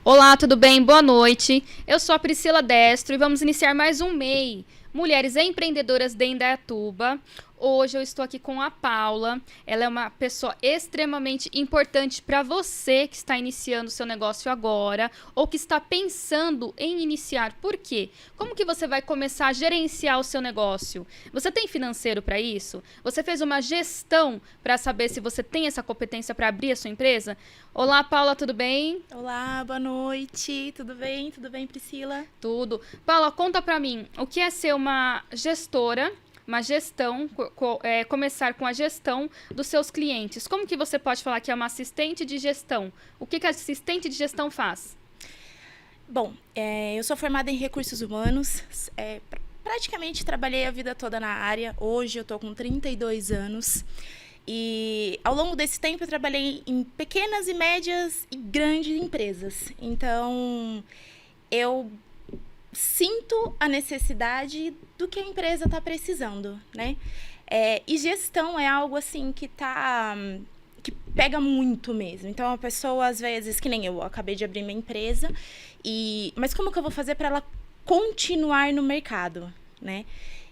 Olá, tudo bem? Boa noite. Eu sou a Priscila Destro e vamos iniciar mais um MEI, Mulheres Empreendedoras de Indaiatuba. Hoje eu estou aqui com a Paula. Ela é uma pessoa extremamente importante para você que está iniciando o seu negócio agora ou que está pensando em iniciar. Por quê? Como que você vai começar a gerenciar o seu negócio? Você tem financeiro para isso? Você fez uma gestão para saber se você tem essa competência para abrir a sua empresa? Olá, Paula, tudo bem? Olá, boa noite. Tudo bem? Tudo bem, Priscila? Tudo. Paula, conta para mim, o que é ser uma gestora? Uma gestão, começar com a gestão dos seus clientes. Como que você pode falar que é uma assistente de gestão? O que a assistente de gestão faz? Bom, eu sou formada em recursos humanos. Praticamente trabalhei a vida toda na área. Hoje eu estou com 32 anos. E ao longo desse tempo eu trabalhei em pequenas e médias e grandes empresas. Então, eu sinto a necessidade do que a empresa está precisando, né? E gestão é algo assim que pega muito mesmo. Então, a pessoa, às vezes, que nem eu acabei de abrir minha empresa, mas como que eu vou fazer para ela continuar no mercado, né?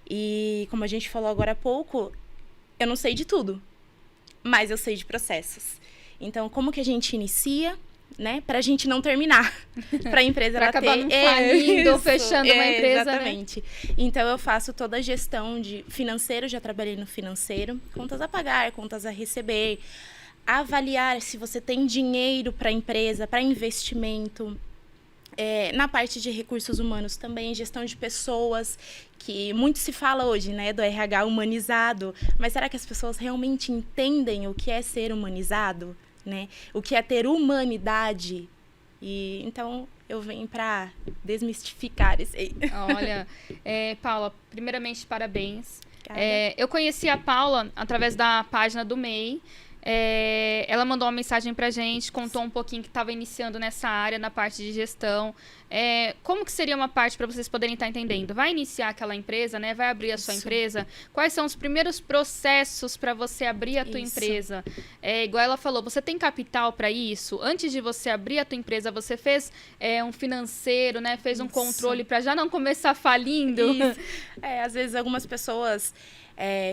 E como a gente falou agora há pouco, eu não sei de tudo, mas eu sei de processos. Então, como que a gente inicia, né? Pra gente não terminar. Pra empresa pra ela acabar ter... não falindo ou fechando uma empresa, exatamente. Né? Então, eu faço toda a gestão de financeiro, já trabalhei no financeiro, contas a pagar, contas a receber, avaliar se você tem dinheiro para a empresa, para investimento. Na parte de recursos humanos também, gestão de pessoas, que muito se fala hoje, né, do RH humanizado, mas será que as pessoas realmente entendem o que é ser humanizado, né? O que é ter humanidade? E então eu venho para desmistificar isso aí. Olha, Paula, primeiramente parabéns. Eu conheci a Paula através da página do MEI. Ela mandou uma mensagem pra gente, contou um pouquinho que estava iniciando nessa área, na parte de gestão. Como que seria uma parte para vocês poderem estar entendendo? Vai iniciar aquela empresa, né? Vai abrir a sua empresa? Quais são os primeiros processos para você abrir a tua empresa? Igual ela falou, você tem capital para isso? Antes de você abrir a tua empresa, você fez um financeiro, né? Fez um controle para já não começar falindo? Isso. Às vezes algumas pessoas...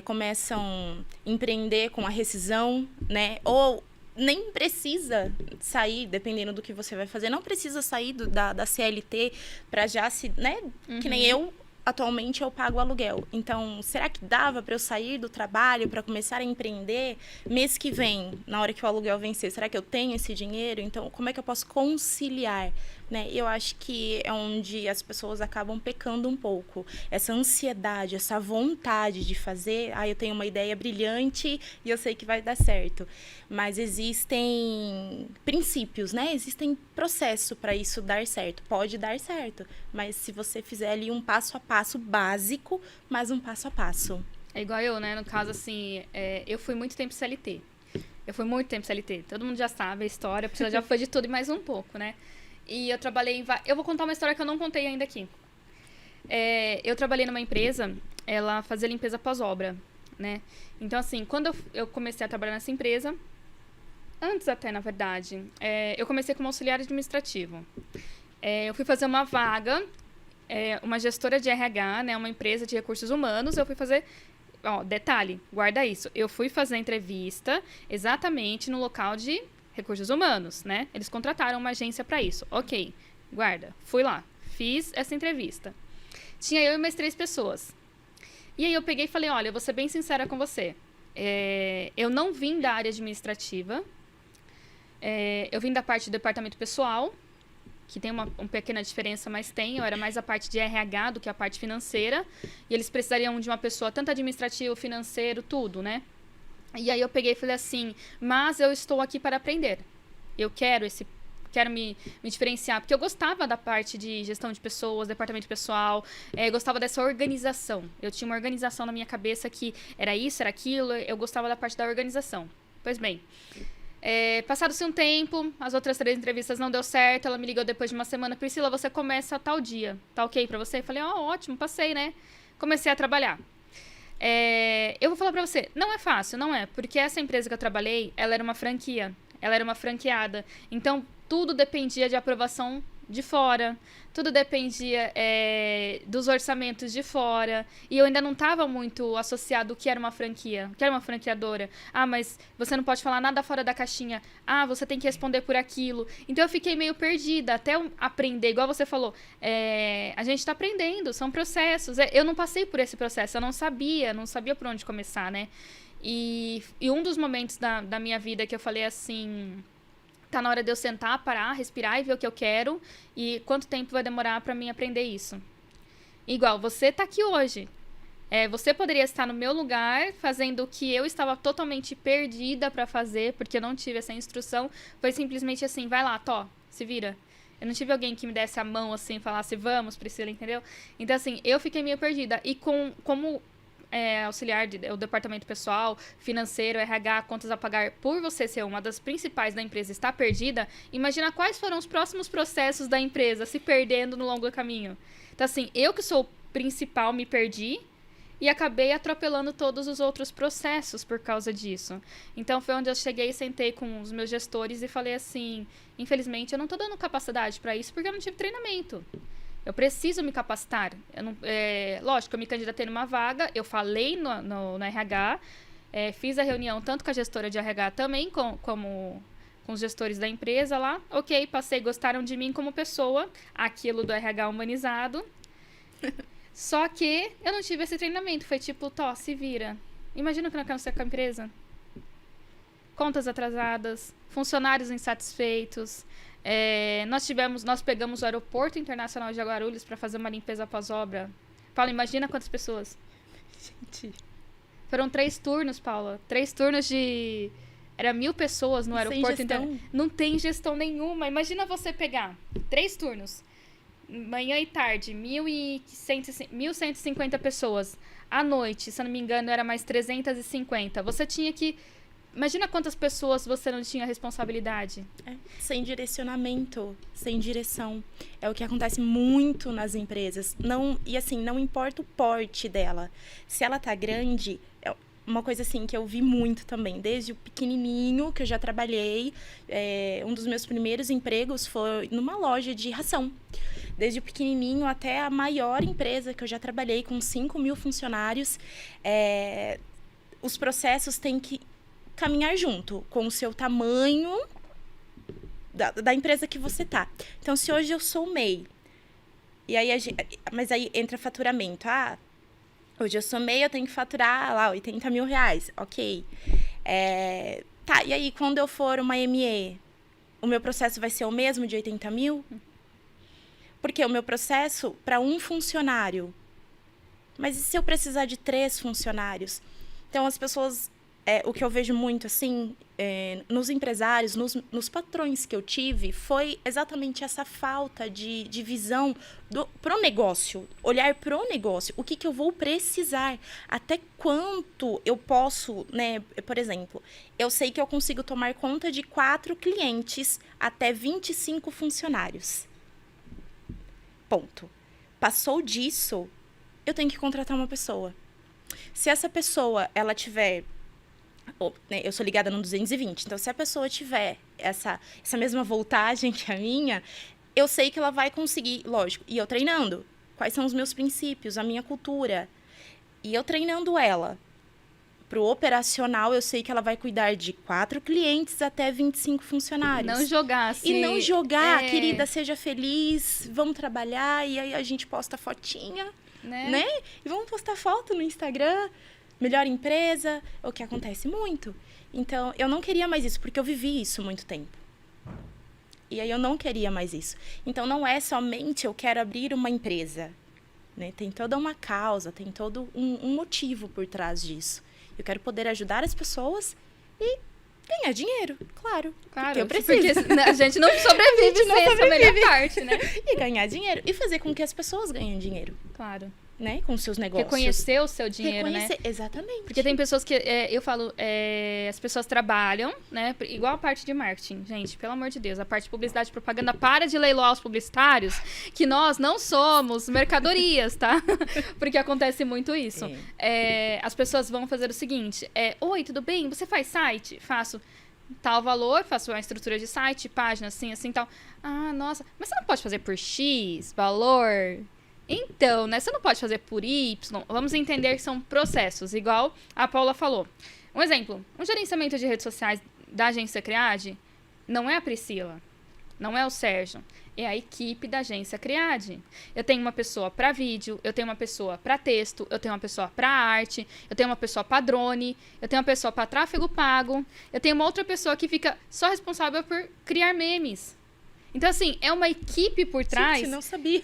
começam a empreender com a rescisão, né? Ou nem precisa sair, dependendo do que você vai fazer, não precisa sair da CLT para já se, né? Uhum. Que nem eu, atualmente eu pago aluguel. Então, será que dava para eu sair do trabalho para começar a empreender mês que vem, na hora que o aluguel vencer? Será que eu tenho esse dinheiro? Então, como é que eu posso conciliar? Né? Eu acho que é onde as pessoas acabam pecando um pouco. Essa ansiedade, essa vontade de fazer, eu tenho uma ideia brilhante e eu sei que vai dar certo. Mas existem princípios, né? Existem processo para isso dar certo. Pode dar certo, mas se você fizer ali um passo a passo básico, mas um passo a passo. É igual eu, né? No caso, assim, eu fui muito tempo CLT. Todo mundo já sabe a história, a pessoa já foi de tudo e mais um pouco, né? E eu trabalhei eu vou contar uma história que eu não contei ainda aqui. Eu trabalhei numa empresa, ela fazia limpeza pós-obra, né? Então, assim, quando eu comecei a trabalhar nessa empresa, antes até, na verdade, eu comecei como auxiliar administrativo. Eu fui fazer uma vaga, uma gestora de RH, né? Uma empresa de recursos humanos, eu fui fazer... detalhe, guarda isso. Eu fui fazer entrevista exatamente no local de... recursos humanos, né? Eles contrataram uma agência para isso. Ok, guarda. Fui lá, fiz essa entrevista. Tinha eu e mais 3 pessoas. E aí eu peguei e falei, olha, eu vou ser bem sincera com você. Eu não vim da área administrativa. Eu vim da parte do departamento pessoal, que tem uma pequena diferença, mas tem. Eu era mais a parte de RH do que a parte financeira. E eles precisariam de uma pessoa tanto administrativo, financeiro, tudo, né? E aí eu peguei e falei assim, mas eu estou aqui para aprender. Eu quero me diferenciar, porque eu gostava da parte de gestão de pessoas, departamento pessoal, gostava dessa organização. Eu tinha uma organização na minha cabeça que era isso, era aquilo, eu gostava da parte da organização. Pois bem, passado-se um tempo, as outras 3 entrevistas não deu certo, ela me ligou depois de uma semana, Priscila, você começa tal dia, tá ok pra você? Eu falei, ótimo, passei, né? Comecei a trabalhar. Eu vou falar pra você, não é fácil, não é, porque essa empresa que eu trabalhei, ela era uma franquia, ela era uma franqueada, então tudo dependia de aprovação de fora, tudo dependia dos orçamentos de fora, e eu ainda não estava muito associado o que era uma franquia, o que era uma franqueadora. Ah, mas você não pode falar nada fora da caixinha. Ah, você tem que responder por aquilo. Então eu fiquei meio perdida, até eu aprender, igual você falou, a gente está aprendendo, são processos. Eu não passei por esse processo, eu não sabia por onde começar, né? E um dos momentos da minha vida que eu falei assim... Tá na hora de eu sentar, parar, respirar e ver o que eu quero e quanto tempo vai demorar pra mim aprender isso. Igual, você tá aqui hoje. Você poderia estar no meu lugar fazendo o que eu estava totalmente perdida pra fazer, porque eu não tive essa instrução. Foi simplesmente assim, vai lá, se vira. Eu não tive alguém que me desse a mão assim, falasse, vamos, Priscila, entendeu? Então, assim, eu fiquei meio perdida. E como auxiliar o departamento pessoal, financeiro, RH, contas a pagar, por você ser uma das principais da empresa, está perdida, imagina quais foram os próximos processos da empresa se perdendo no longo do caminho. Então, assim, eu que sou o principal me perdi e acabei atropelando todos os outros processos por causa disso. Então, foi onde eu cheguei e sentei com os meus gestores e falei assim, infelizmente, eu não estou dando capacidade para isso porque eu não tive treinamento. Eu preciso me capacitar. Lógico, eu me candidatei numa vaga, eu falei no RH, fiz a reunião tanto com a gestora de RH também, como com os gestores da empresa lá. Ok, passei, gostaram de mim como pessoa, aquilo do RH humanizado. Só que eu não tive esse treinamento, foi tipo, se vira. Imagina o que não aconteceu com a empresa. Contas atrasadas, funcionários insatisfeitos. Nós pegamos o Aeroporto Internacional de Guarulhos para fazer uma limpeza pós-obra. Paula, imagina quantas pessoas. Gente. Foram 3 turnos, Paula. 3 turnos de... Era 1.000 pessoas no Aeroporto Internacional. Não tem gestão nenhuma. Imagina você pegar 3 turnos. Manhã e tarde, 1.150 pessoas. À noite, se eu não me engano, era mais 350. Você tinha que... Imagina quantas pessoas você não tinha responsabilidade. Sem direcionamento, sem direção. É o que acontece muito nas empresas. Não importa o porte dela. Se ela tá grande, é uma coisa assim que eu vi muito também. Desde o pequenininho que eu já trabalhei, um dos meus primeiros empregos foi numa loja de ração. Desde o pequenininho até a maior empresa que eu já trabalhei, com 5.000 funcionários. Os processos têm que caminhar junto com o seu tamanho da empresa que você tá. Então, se hoje eu sou MEI, mas aí entra faturamento. Hoje eu sou MEI, eu tenho que faturar lá 80 mil reais. Ok. E aí quando eu for uma ME, o meu processo vai ser o mesmo de 80 mil? Porque o meu processo para um funcionário. Mas e se eu precisar de 3 funcionários? Então, as pessoas... o que eu vejo muito, assim, nos empresários, nos patrões que eu tive, foi exatamente essa falta de visão pro negócio. Olhar pro negócio. O que eu vou precisar? Até quanto eu posso, né? Por exemplo, eu sei que eu consigo tomar conta de 4 clientes até 25 funcionários. Ponto. Passou disso, eu tenho que contratar uma pessoa. Se essa pessoa, ela tiver... eu sou ligada no 220, então se a pessoa tiver essa mesma voltagem que a minha, eu sei que ela vai conseguir, lógico, e eu treinando, quais são os meus princípios, a minha cultura, e eu treinando ela pro operacional, eu sei que ela vai cuidar de 4 clientes até 25 funcionários. Não jogar, assim. E não jogar, querida, seja feliz, vamos trabalhar, e aí a gente posta fotinha, né? E vamos postar foto no Instagram, melhor empresa, o que acontece muito. Então, eu não queria mais isso, porque eu vivi isso muito tempo. E aí eu não queria mais isso. Então, não é somente eu quero abrir uma empresa, né? Tem toda uma causa, tem todo um motivo por trás disso. Eu quero poder ajudar as pessoas e ganhar dinheiro, claro. Porque eu preciso. Porque a gente não sobrevive sem essa melhor parte, né? E ganhar dinheiro. E fazer com que as pessoas ganhem dinheiro. Claro. Né? Com seus negócios. Reconhecer o seu dinheiro, né? Exatamente. Porque tem pessoas que, eu falo, as pessoas trabalham, né? Igual a parte de marketing. Gente, pelo amor de Deus, a parte de publicidade e propaganda, para de leiloar os publicitários, que nós não somos mercadorias, tá? Porque acontece muito isso. As pessoas vão fazer o seguinte, oi, tudo bem? Você faz site? Faço. tal valor, faço uma estrutura de site, página, assim, assim, tal. Ah, nossa, mas você não pode fazer por X valor? Então, né, você não pode fazer por Y. Vamos entender que são processos, igual a Paula falou. Um exemplo, um gerenciamento de redes sociais da agência Criade não é a Priscila, não é o Sérgio, é a equipe da agência Criade. Eu tenho uma pessoa para vídeo, eu tenho uma pessoa para texto, eu tenho uma pessoa para arte, eu tenho uma pessoa para drone, eu tenho uma pessoa para tráfego pago, eu tenho uma outra pessoa que fica só responsável por criar memes. Então, assim, é uma equipe por trás. Gente, não sabia.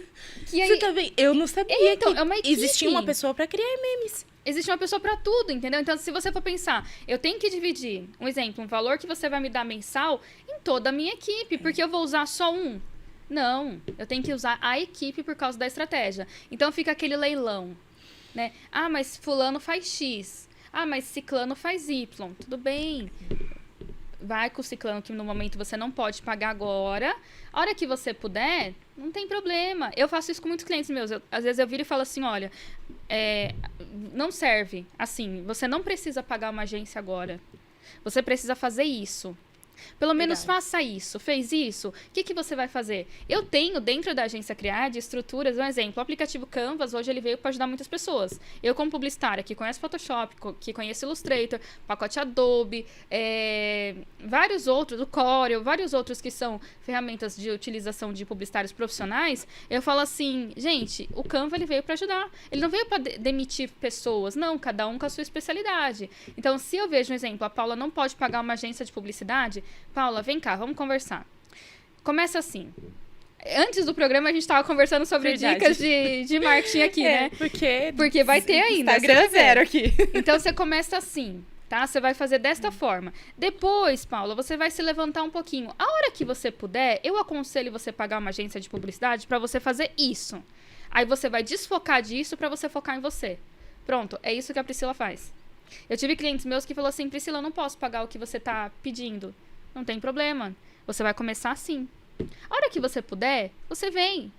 Que aí... Você tá vendo? Eu não sabia então, que é uma equipe. existia uma pessoa para criar memes. Existe uma pessoa para tudo, entendeu? Então, se você for pensar, eu tenho que dividir, um exemplo, um valor que você vai me dar mensal em toda a minha equipe, porque eu vou usar só um. Não, eu tenho que usar a equipe por causa da estratégia. Então, fica aquele leilão, né? Ah, mas fulano faz X. Ah, mas ciclano faz Y. Tudo bem. Vai com o ciclano que no momento você não pode pagar agora. A hora que você puder, não tem problema. Eu faço isso com muitos clientes meus. Às vezes eu viro e falo assim, olha, não serve. Assim, você não precisa pagar uma agência agora. Você precisa fazer isso. Pelo menos faça isso. Fez isso? O que você vai fazer? Eu tenho, dentro da agência Criade, estruturas. Um exemplo, o aplicativo Canvas, hoje ele veio para ajudar muitas pessoas. Eu, como publicitária, que conhece Photoshop, que conhece Illustrator, pacote Adobe, vários outros, o Corel, vários outros que são ferramentas de utilização de publicitários profissionais, eu falo assim, gente, o Canva ele veio para ajudar. Ele não veio para demitir pessoas, não, cada um com a sua especialidade. Então, se eu vejo um exemplo, a Paula não pode pagar uma agência de publicidade, Paula, vem cá, vamos conversar. Começa assim. Antes do programa, a gente estava conversando sobre dicas de marketing aqui, né? Porque vai ter ainda. Instagram zero aqui. Então, você começa assim, tá? Você vai fazer desta forma. Depois, Paula, você vai se levantar um pouquinho. A hora que você puder, eu aconselho você pagar uma agência de publicidade para você fazer isso. Aí você vai desfocar disso para você focar em você. Pronto, é isso que a Priscila faz. Eu tive clientes meus que falaram assim, Priscila, eu não posso pagar o que você tá pedindo. Não tem problema. Você vai começar assim. A hora que você puder, você vem.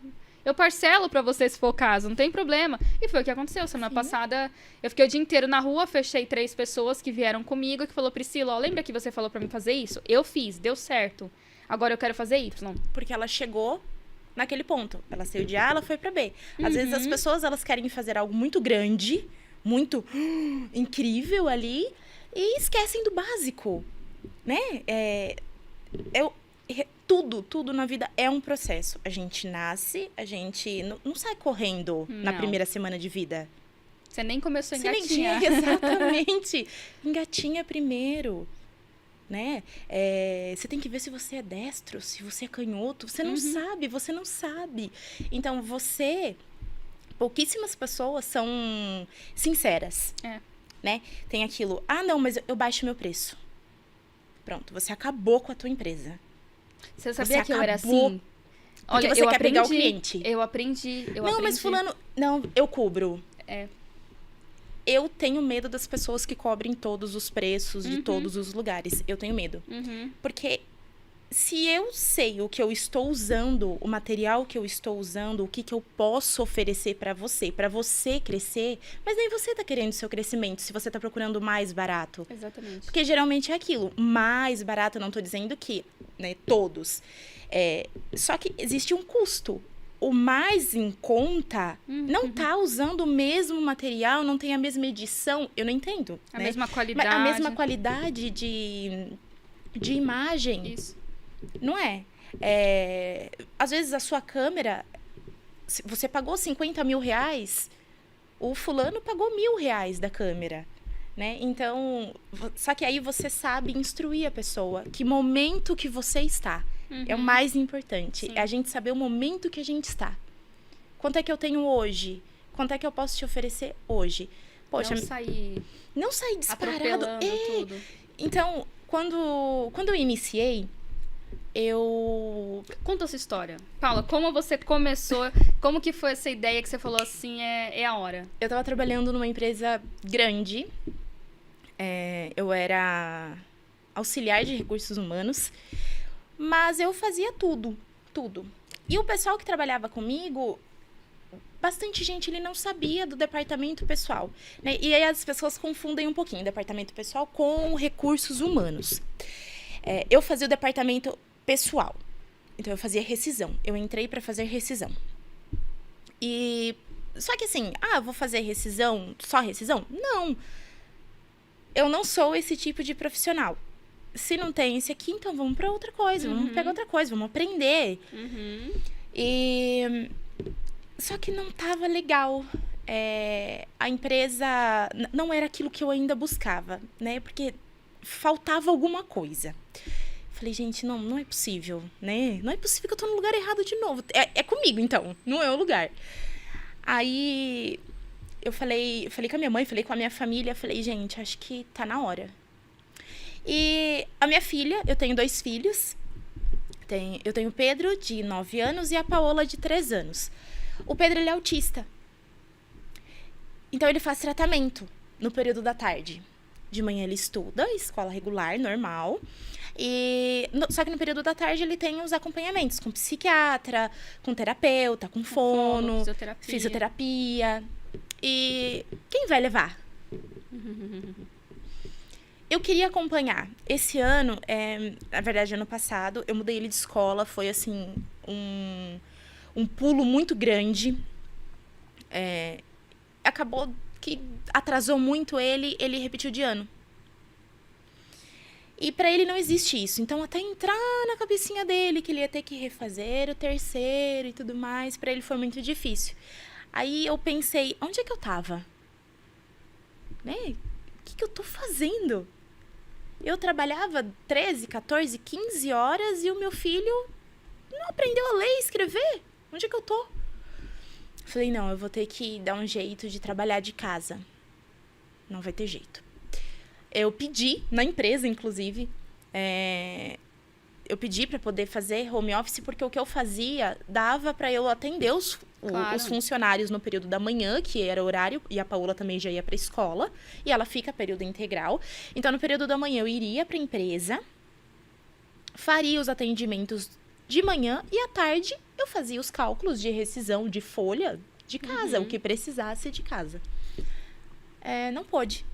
Eu parcelo pra você se for o caso, não tem problema. E foi o que aconteceu. Semana passada, eu fiquei o dia inteiro na rua, fechei 3 pessoas que vieram comigo e que falou, Priscila, ó, lembra que você falou pra mim fazer isso? Eu fiz, deu certo. Agora eu quero fazer Y. Porque ela chegou naquele ponto. Ela saiu de A, ela foi pra B. Às vezes as pessoas, elas querem fazer algo muito grande, muito incrível ali, e esquecem do básico, né? Tudo na vida é um processo. A gente nasce, a gente não sai correndo na primeira semana de vida. Você nem começou a engatinhar. Exatamente. Engatinha primeiro, né? Você tem que ver se você é destro, se você é canhoto. Você não sabe. Então, pouquíssimas pessoas são sinceras, né? Tem aquilo, não, mas eu baixo meu preço. Pronto, você acabou com a tua empresa. Você sabia que eu era assim? Olha, você quer pegar o cliente. Eu aprendi. Não, mas fulano... Não, eu cubro. Eu tenho medo das pessoas que cobrem todos os preços de todos os lugares. Eu tenho medo. Porque se eu sei o que eu estou usando, o material que eu estou usando, o que eu posso oferecer para você crescer, mas nem você tá querendo o seu crescimento se você tá procurando mais barato. Exatamente. Porque geralmente é aquilo, mais barato, eu não tô dizendo que, né, todos. Só que existe um custo. O mais em conta não tá usando o mesmo material, não tem a mesma edição, eu não entendo. A mesma qualidade. A mesma qualidade de imagem. Isso. Não é? Às vezes a sua câmera, você pagou 50 mil reais, o fulano pagou R$1.000 da câmera, né? Então, só que aí você sabe instruir a pessoa, que momento que você está. É o mais importante. Sim. É a gente saber o momento que a gente está. Quanto é que eu tenho hoje? Quanto é que eu posso te oferecer hoje? Poxa, não sair disparado. Tudo. Então, quando eu iniciei, Conta a sua história. Paula, como você começou? Como que foi essa ideia que você falou assim, é a hora? Eu tava trabalhando numa empresa grande. Eu era auxiliar de recursos humanos. Mas eu fazia tudo. E o pessoal que trabalhava comigo, bastante gente ele não sabia do departamento pessoal, né? E aí as pessoas confundem um pouquinho departamento pessoal com recursos humanos. Eu fazia o departamento pessoal. Então, eu fazia rescisão. Eu entrei para fazer rescisão. Só que assim, vou fazer rescisão, só rescisão? Não. Eu não sou esse tipo de profissional. Se não tem esse aqui, então vamos para outra coisa. Vamos pegar outra coisa, vamos aprender. Só que não tava legal. A empresa não era aquilo que eu ainda buscava, né? Porque faltava alguma coisa. Falei, gente, não é possível, né? Não é possível que eu tô no lugar errado de novo. É comigo, então. Não é o lugar. Aí, eu falei com a minha mãe, falei com a minha família. Falei, gente, acho que tá na hora. E a minha filha, eu tenho 2 filhos. Eu tenho o Pedro, de 9 anos, e a Paola, de 3 anos. O Pedro, ele é autista. Então, ele faz tratamento no período da tarde. De manhã, ele estuda, escola regular, normal. Só que no período da tarde, ele tem os acompanhamentos com psiquiatra, com terapeuta, com fono, fisioterapia. E quem vai levar? Eu queria acompanhar. Esse ano, na verdade, ano passado, eu mudei ele de escola. Foi, assim, um pulo muito grande. Acabou que atrasou muito ele repetiu de ano. E pra ele não existe isso. Então, até entrar na cabecinha dele que ele ia ter que refazer o terceiro e tudo mais, pra ele foi muito difícil. Aí eu pensei, onde é que eu tava? Né? O que eu tô fazendo? Eu trabalhava 13, 14, 15 horas e o meu filho não aprendeu a ler e escrever. Onde é que eu tô? Falei, não, eu vou ter que dar um jeito de trabalhar de casa. Não vai ter jeito. Eu pedi, na empresa, inclusive, eu pedi para poder fazer home office, porque o que eu fazia dava para eu atender os funcionários no período da manhã, que era horário, e a Paola também já ia para a escola, e ela fica período integral. Então, no período da manhã, eu iria para a empresa, faria os atendimentos de manhã, e à tarde eu fazia os cálculos de rescisão de folha de casa, o que precisasse de casa. Não pôde.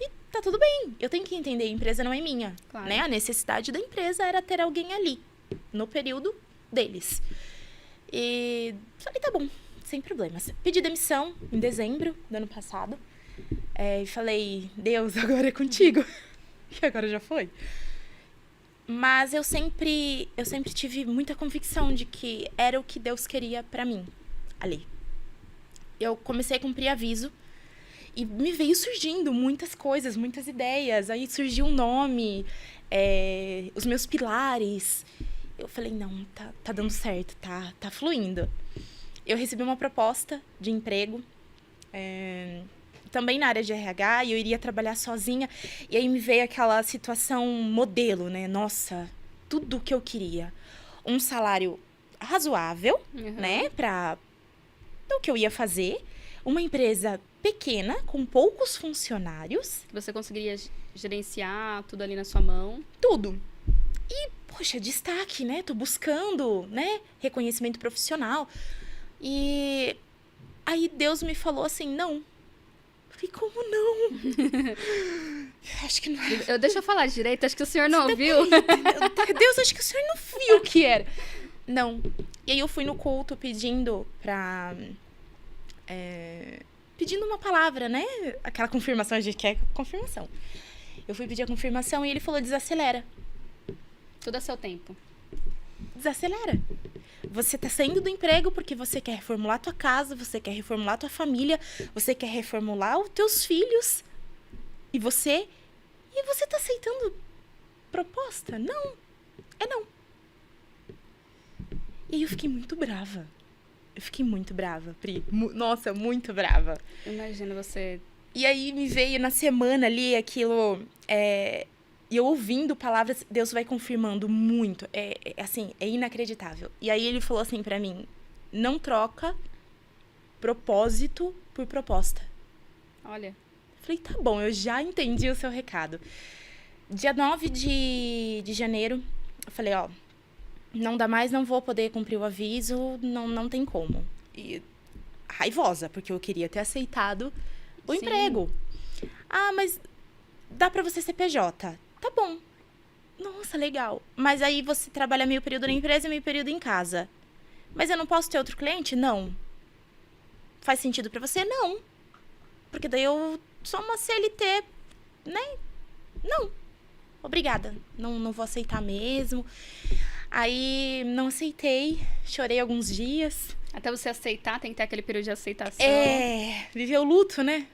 E tá tudo bem, eu tenho que entender, a empresa não é minha, né? A necessidade da empresa era ter alguém ali, no período deles. E falei, tá bom, sem problemas. Pedi demissão em dezembro do ano passado. E falei, Deus, agora é contigo. E agora já foi. Mas eu sempre tive muita convicção de que era o que Deus queria pra mim, ali. Eu comecei a cumprir aviso e me veio surgindo muitas coisas, muitas ideias. Aí surgiu um nome, os meus pilares. Eu falei, não, tá dando certo, tá fluindo. Eu recebi uma proposta de emprego, também na área de RH, e eu iria trabalhar sozinha. E aí me veio aquela situação modelo, né? Nossa, tudo que eu queria. Um salário razoável, né? Para o que eu ia fazer. Uma empresa pequena, com poucos funcionários. Você conseguiria gerenciar tudo ali na sua mão? Tudo. E, poxa, destaque, né? Tô buscando, né? Reconhecimento profissional. E aí Deus me falou assim, não. Falei, como não? Acho que não. Deixa eu falar direito, acho que o senhor não ouviu. Deus, acho que o senhor não viu o que era. Não. E aí eu fui no culto pedindo pra... pedindo uma palavra, né? Aquela confirmação, a gente quer confirmação. Eu fui pedir a confirmação e ele falou, desacelera. Tudo a seu tempo. Desacelera. Você tá saindo do emprego porque você quer reformular tua casa, você quer reformular tua família, você quer reformular os teus filhos. E você tá aceitando proposta? Não. É não. E aí eu fiquei muito brava. Pri. Nossa, muito brava. Imagina você... E aí me veio na semana ali aquilo... E eu ouvindo palavras, Deus vai confirmando muito. Assim, é inacreditável. E aí ele falou assim pra mim, não troca propósito por proposta. Olha. Falei, tá bom, eu já entendi o seu recado. Dia 9 de janeiro, eu falei, não dá mais, não vou poder cumprir o aviso, não tem como. E raivosa, porque eu queria ter aceitado o emprego. Mas dá pra você ser PJ. Tá bom. Nossa, legal. Mas aí você trabalha meio período na empresa e meio período em casa. Mas eu não posso ter outro cliente? Não. Faz sentido pra você? Não. Porque daí eu sou uma CLT, né? Não. Obrigada. Não vou aceitar mesmo. Aí não aceitei. Chorei alguns dias. Até você aceitar, tem que ter aquele período de aceitação. Viver o luto, né?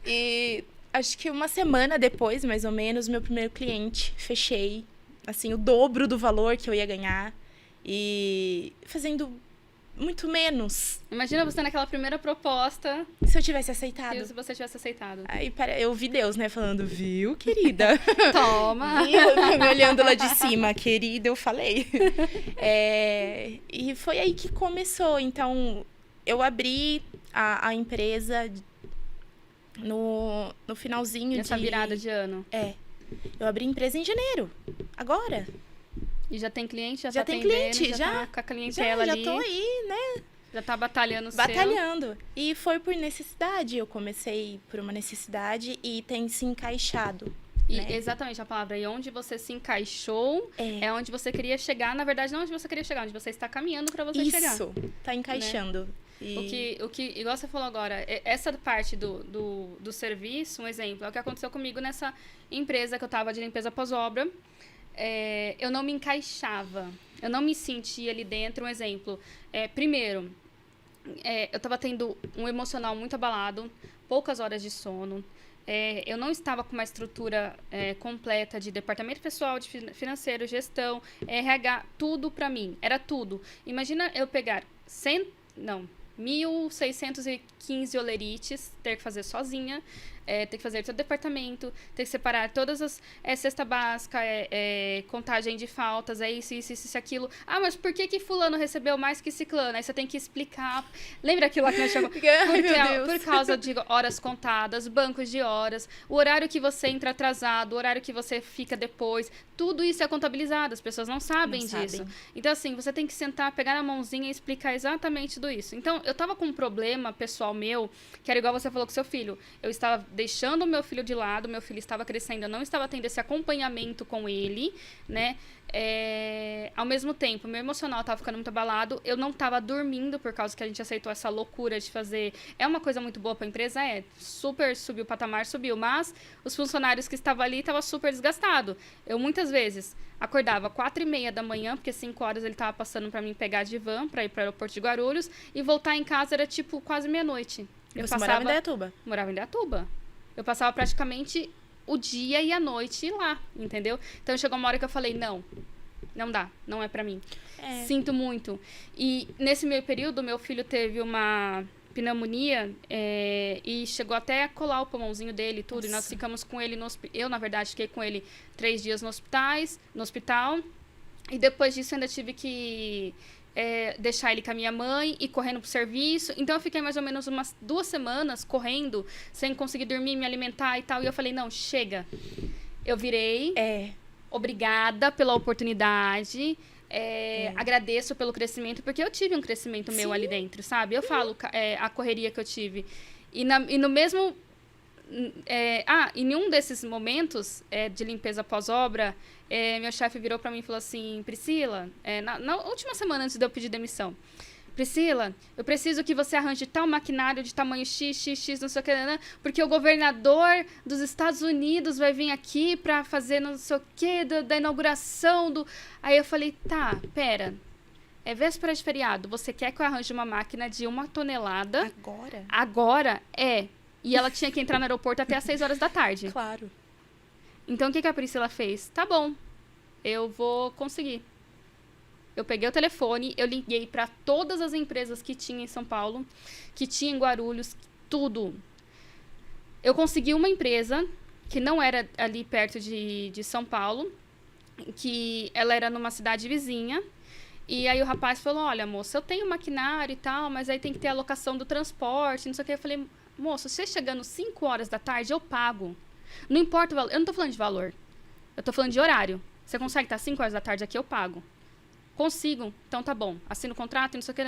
E acho que uma semana depois, mais ou menos, meu primeiro cliente, fechei, assim, o dobro do valor que eu ia ganhar e fazendo muito menos. Imagina você naquela primeira proposta, Se eu tivesse aceitado. se você tivesse aceitado. Aí eu vi Deus, né, falando, viu, querida? Toma! Viu? Me olhando lá de cima, querida, eu falei. E foi aí que começou. Então, eu abri a empresa no finalzinho Nessa virada de ano. Eu abri a empresa em janeiro. Agora. E já tem cliente? Já Já tá tem atendendo, cliente, já? já. Tá com a clientela Já ali. tô aí, né? Já tá batalhando o seu. Batalhando. E foi por necessidade. Eu comecei por uma necessidade e tem se encaixado. E né? exatamente a palavra. E onde você se encaixou é onde você queria chegar. Na verdade, não onde você queria chegar, onde você está caminhando para você chegar. Isso. Tá encaixando. Né? O que, igual você falou agora, essa parte do serviço, um exemplo, é o que aconteceu comigo nessa empresa que eu tava de limpeza pós-obra. Eu não me encaixava. Eu não me sentia ali dentro. Um exemplo. Primeiro, eu estava tendo um emocional muito abalado, poucas horas de sono. Eu não estava com uma estrutura completa de departamento pessoal, de financeiro, gestão, RH, tudo para mim. Era tudo. Imagina eu pegar 1.615 olerites, ter que fazer sozinha, ter que fazer todo o departamento, ter que separar todas as cesta básica, contagem de faltas, isso, aquilo. Ah, mas por que fulano recebeu mais que ciclano? Aí você tem que explicar. Lembra aquilo lá que nós chamamos? Por causa de horas contadas, bancos de horas, o horário que você entra atrasado, o horário que você fica depois, tudo isso é contabilizado, as pessoas não sabem disso. Então, assim, você tem que sentar, pegar na mãozinha e explicar exatamente tudo isso. Então, eu tava com um problema pessoal meu, que era igual você falou com seu filho. Eu estava deixando o meu filho de lado, meu filho estava crescendo, eu não estava tendo esse acompanhamento com ele, né? Ao mesmo tempo, meu emocional estava ficando muito abalado, eu não estava dormindo por causa que a gente aceitou essa loucura de fazer. É uma coisa muito boa para a empresa, super subiu o patamar, mas os funcionários que estavam ali estavam super desgastados. Eu muitas vezes acordava 4h30 da manhã, porque 5 horas ele estava passando para mim pegar de van para ir para o aeroporto de Guarulhos, e voltar em casa era tipo quase meia-noite. Você morava em Indaiatuba? Morava em Indaiatuba. Eu passava praticamente o dia e a noite lá, entendeu? Então chegou uma hora que eu falei, não dá, não é pra mim. Sinto muito. E nesse meio período, meu filho teve uma pneumonia e chegou até a colar o pulmãozinho dele e tudo. Nossa. E nós ficamos com ele no hospital. Eu, na verdade, fiquei com ele 3 dias no hospital. E depois disso, ainda tive que deixar ele com a minha mãe e correndo pro serviço. Então, eu fiquei mais ou menos umas 2 semanas correndo, sem conseguir dormir, me alimentar e tal. E eu falei, não, chega. Eu virei. Obrigada pela oportunidade. Agradeço pelo crescimento, porque eu tive um crescimento meu ali dentro, sabe? Eu falo a correria que eu tive. E no mesmo... em um desses momentos de limpeza pós-obra, meu chefe virou pra mim e falou assim, Priscila, na última semana antes de eu pedir demissão, Priscila, eu preciso que você arranje tal maquinário de tamanho X, não sei o que, porque o governador dos Estados Unidos vai vir aqui pra fazer não sei o que, da inauguração do... Aí eu falei, tá, pera, é véspera de feriado, você quer que eu arranje uma máquina de 1 tonelada? Agora? Agora, E ela tinha que entrar no aeroporto até às 6 horas da tarde. Claro. Então, o que a Priscila fez? Tá bom, eu vou conseguir. Eu peguei o telefone, eu liguei para todas as empresas que tinha em São Paulo, que tinha em Guarulhos, tudo. Eu consegui uma empresa que não era ali perto de São Paulo, que ela era numa cidade vizinha. E aí o rapaz falou, olha, moça, eu tenho maquinário e tal, mas aí tem que ter a alocação do transporte, não sei o que. Eu falei, moço, você chegando 5 horas da tarde, eu pago. Não importa o valor, eu não tô falando de valor, eu tô falando de horário. Você consegue estar 5 horas da tarde aqui, eu pago. Consigo, então tá bom. Assino o contrato, não sei o que,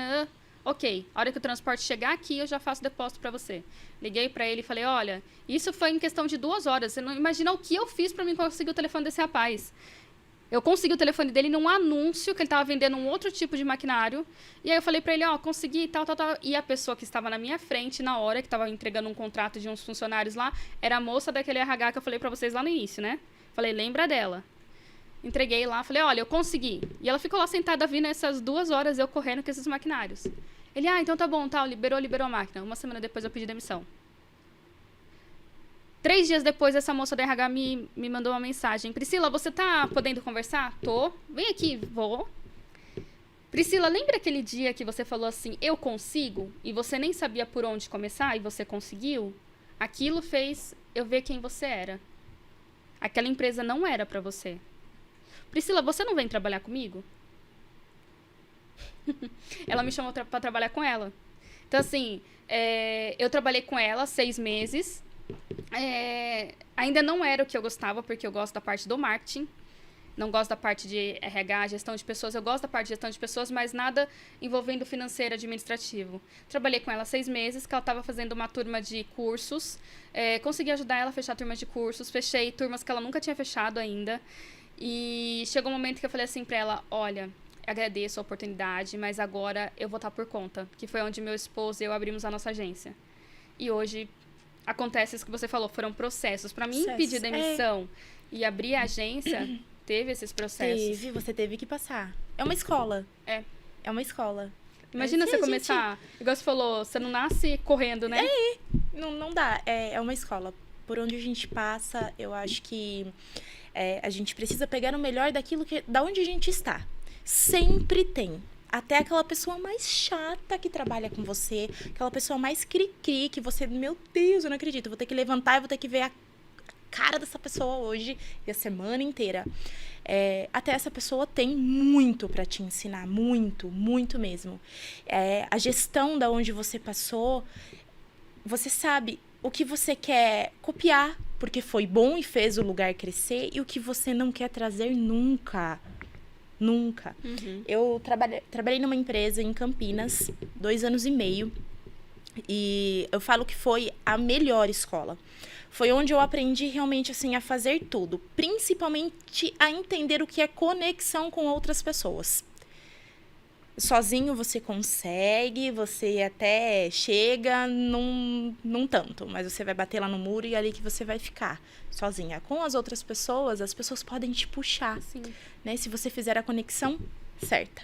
Ok, a hora que o transporte chegar aqui, eu já faço depósito para você. Liguei para ele e falei, olha, isso foi em questão de 2 horas. Você não imagina o que eu fiz para mim conseguir o telefone desse rapaz. Eu consegui o telefone dele num anúncio que ele estava vendendo um outro tipo de maquinário. E aí eu falei para ele, consegui, tal. E a pessoa que estava na minha frente, na hora, que estava entregando um contrato de uns funcionários lá, era a moça daquele RH que eu falei para vocês lá no início, né? Falei, lembra dela. Entreguei lá, falei, olha, eu consegui. E ela ficou lá sentada vindo essas 2 horas eu correndo com esses maquinários. Ele, então tá bom, tal, liberou a máquina. 1 semana depois eu pedi demissão. 3 dias depois, essa moça da RH me mandou uma mensagem. Priscila, você tá podendo conversar? Tô. Vem aqui, vou. Priscila, lembra aquele dia que você falou assim, eu consigo? E você nem sabia por onde começar e você conseguiu? Aquilo fez eu ver quem você era. Aquela empresa não era pra você. Priscila, você não vem trabalhar comigo? Ela me chamou pra trabalhar com ela. Então, assim, eu trabalhei com ela 6 meses. Ainda não era o que eu gostava, porque eu gosto da parte do marketing. Não gosto da parte de RH, gestão de pessoas. Eu gosto da parte de gestão de pessoas, mas nada envolvendo financeiro, administrativo. Trabalhei com ela 6 meses, que ela estava fazendo uma turma de cursos. Consegui ajudar ela a fechar turmas de cursos. Fechei turmas que ela nunca tinha fechado ainda. E chegou um momento que eu falei assim pra ela, olha, agradeço a oportunidade, mas agora eu vou estar por conta. Que foi onde meu esposo e eu abrimos a nossa agência. E hoje acontece isso que você falou, foram processos. Pra mim, pedir demissão e abrir a agência, teve esses processos. Você teve que passar. É uma escola. É uma escola. Imagina você começar, igual você falou, você não nasce correndo, né? Não dá. É uma escola. Por onde a gente passa, eu acho que a gente precisa pegar o melhor da onde a gente está. Sempre tem. Até aquela pessoa mais chata que trabalha com você, aquela pessoa mais cri-cri, que você, meu Deus, eu não acredito, vou ter que levantar e vou ter que ver a cara dessa pessoa hoje e a semana inteira. Até essa pessoa tem muito para te ensinar, muito, muito mesmo. A gestão da onde você passou, você sabe o que você quer copiar, porque foi bom e fez o lugar crescer, e o que você não quer trazer nunca. Nunca. Uhum. Eu trabalhei numa empresa em Campinas, 2 anos e meio. E eu falo que foi a melhor escola. Foi onde eu aprendi realmente assim, a fazer tudo. Principalmente a entender o que é conexão com outras pessoas. Sozinho você consegue, você até chega num tanto. Mas você vai bater lá no muro e é ali que você vai ficar sozinha. Com as outras pessoas, as pessoas podem te puxar. Sim. Né? Se você fizer a conexão certa.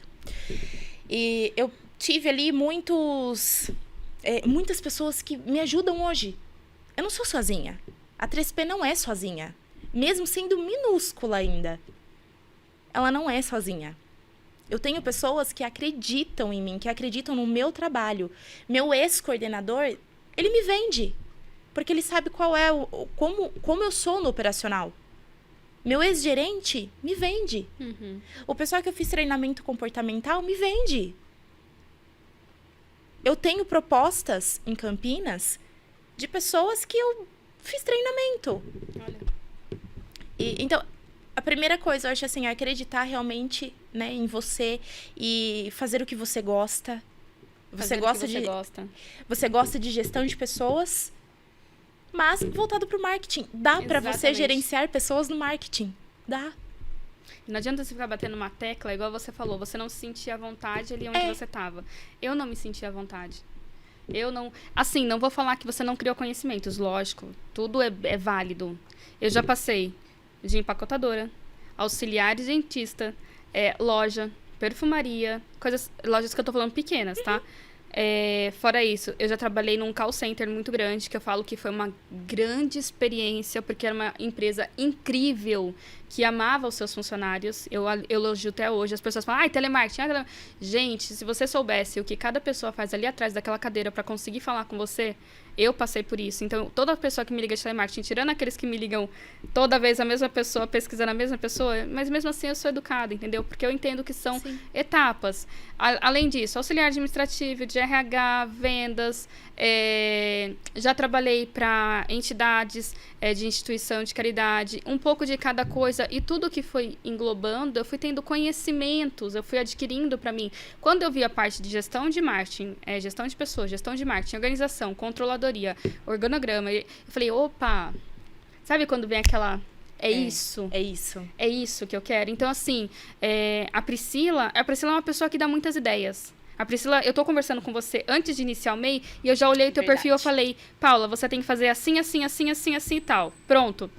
E eu tive ali muitas pessoas que me ajudam hoje. Eu não sou sozinha. A 3P não é sozinha. Mesmo sendo minúscula ainda. Ela não é sozinha. Eu tenho pessoas que acreditam em mim, que acreditam no meu trabalho. Meu ex-coordenador, ele me vende. Porque ele sabe como eu sou no operacional. Meu ex-gerente me vende. Uhum. O pessoal que eu fiz treinamento comportamental me vende. Eu tenho propostas em Campinas de pessoas que eu fiz treinamento. Olha. Então, a primeira coisa, eu acho assim, é acreditar realmente, né, em você e fazer o que você gosta. Você gosta de gestão de pessoas, mas voltado para o marketing. Dá para você gerenciar pessoas no marketing. Dá. Não adianta você ficar batendo uma tecla, igual você falou, você não se sentia à vontade ali onde você estava. Eu não me sentia à vontade. Eu não... Assim, não vou falar que você não criou conhecimentos, lógico. Tudo é válido. Eu já passei de empacotadora, auxiliar de dentista, loja, perfumaria, lojas que eu tô falando pequenas, tá? Fora isso, eu já trabalhei num call center muito grande, que eu falo que foi uma grande experiência, porque era uma empresa incrível, que amava os seus funcionários. Eu elogio até hoje. As pessoas falam, telemarketing. Gente, se você soubesse o que cada pessoa faz ali atrás daquela cadeira para conseguir falar com você, eu passei por isso. Então, toda pessoa que me liga de telemarketing, tirando aqueles que me ligam toda vez a mesma pessoa, pesquisando a mesma pessoa, mas mesmo assim eu sou educada, entendeu? Porque eu entendo que são etapas. Além disso, auxiliar administrativo, de RH, vendas, já trabalhei para entidades de instituição de caridade, um pouco de cada coisa. coisa. E tudo que foi englobando, eu fui tendo conhecimentos, eu fui adquirindo para mim. Quando eu vi a parte de gestão de marketing, gestão de pessoas, gestão de marketing, organização, controladoria, organograma, eu falei, opa, sabe quando vem aquela... É isso. É isso que eu quero. Então, assim, a Priscila é uma pessoa que dá muitas ideias. A Priscila, eu tô conversando com você antes de iniciar o MEI e eu já olhei o teu perfil e eu falei, Paula, você tem que fazer assim, assim, assim, assim, assim e tal. Pronto.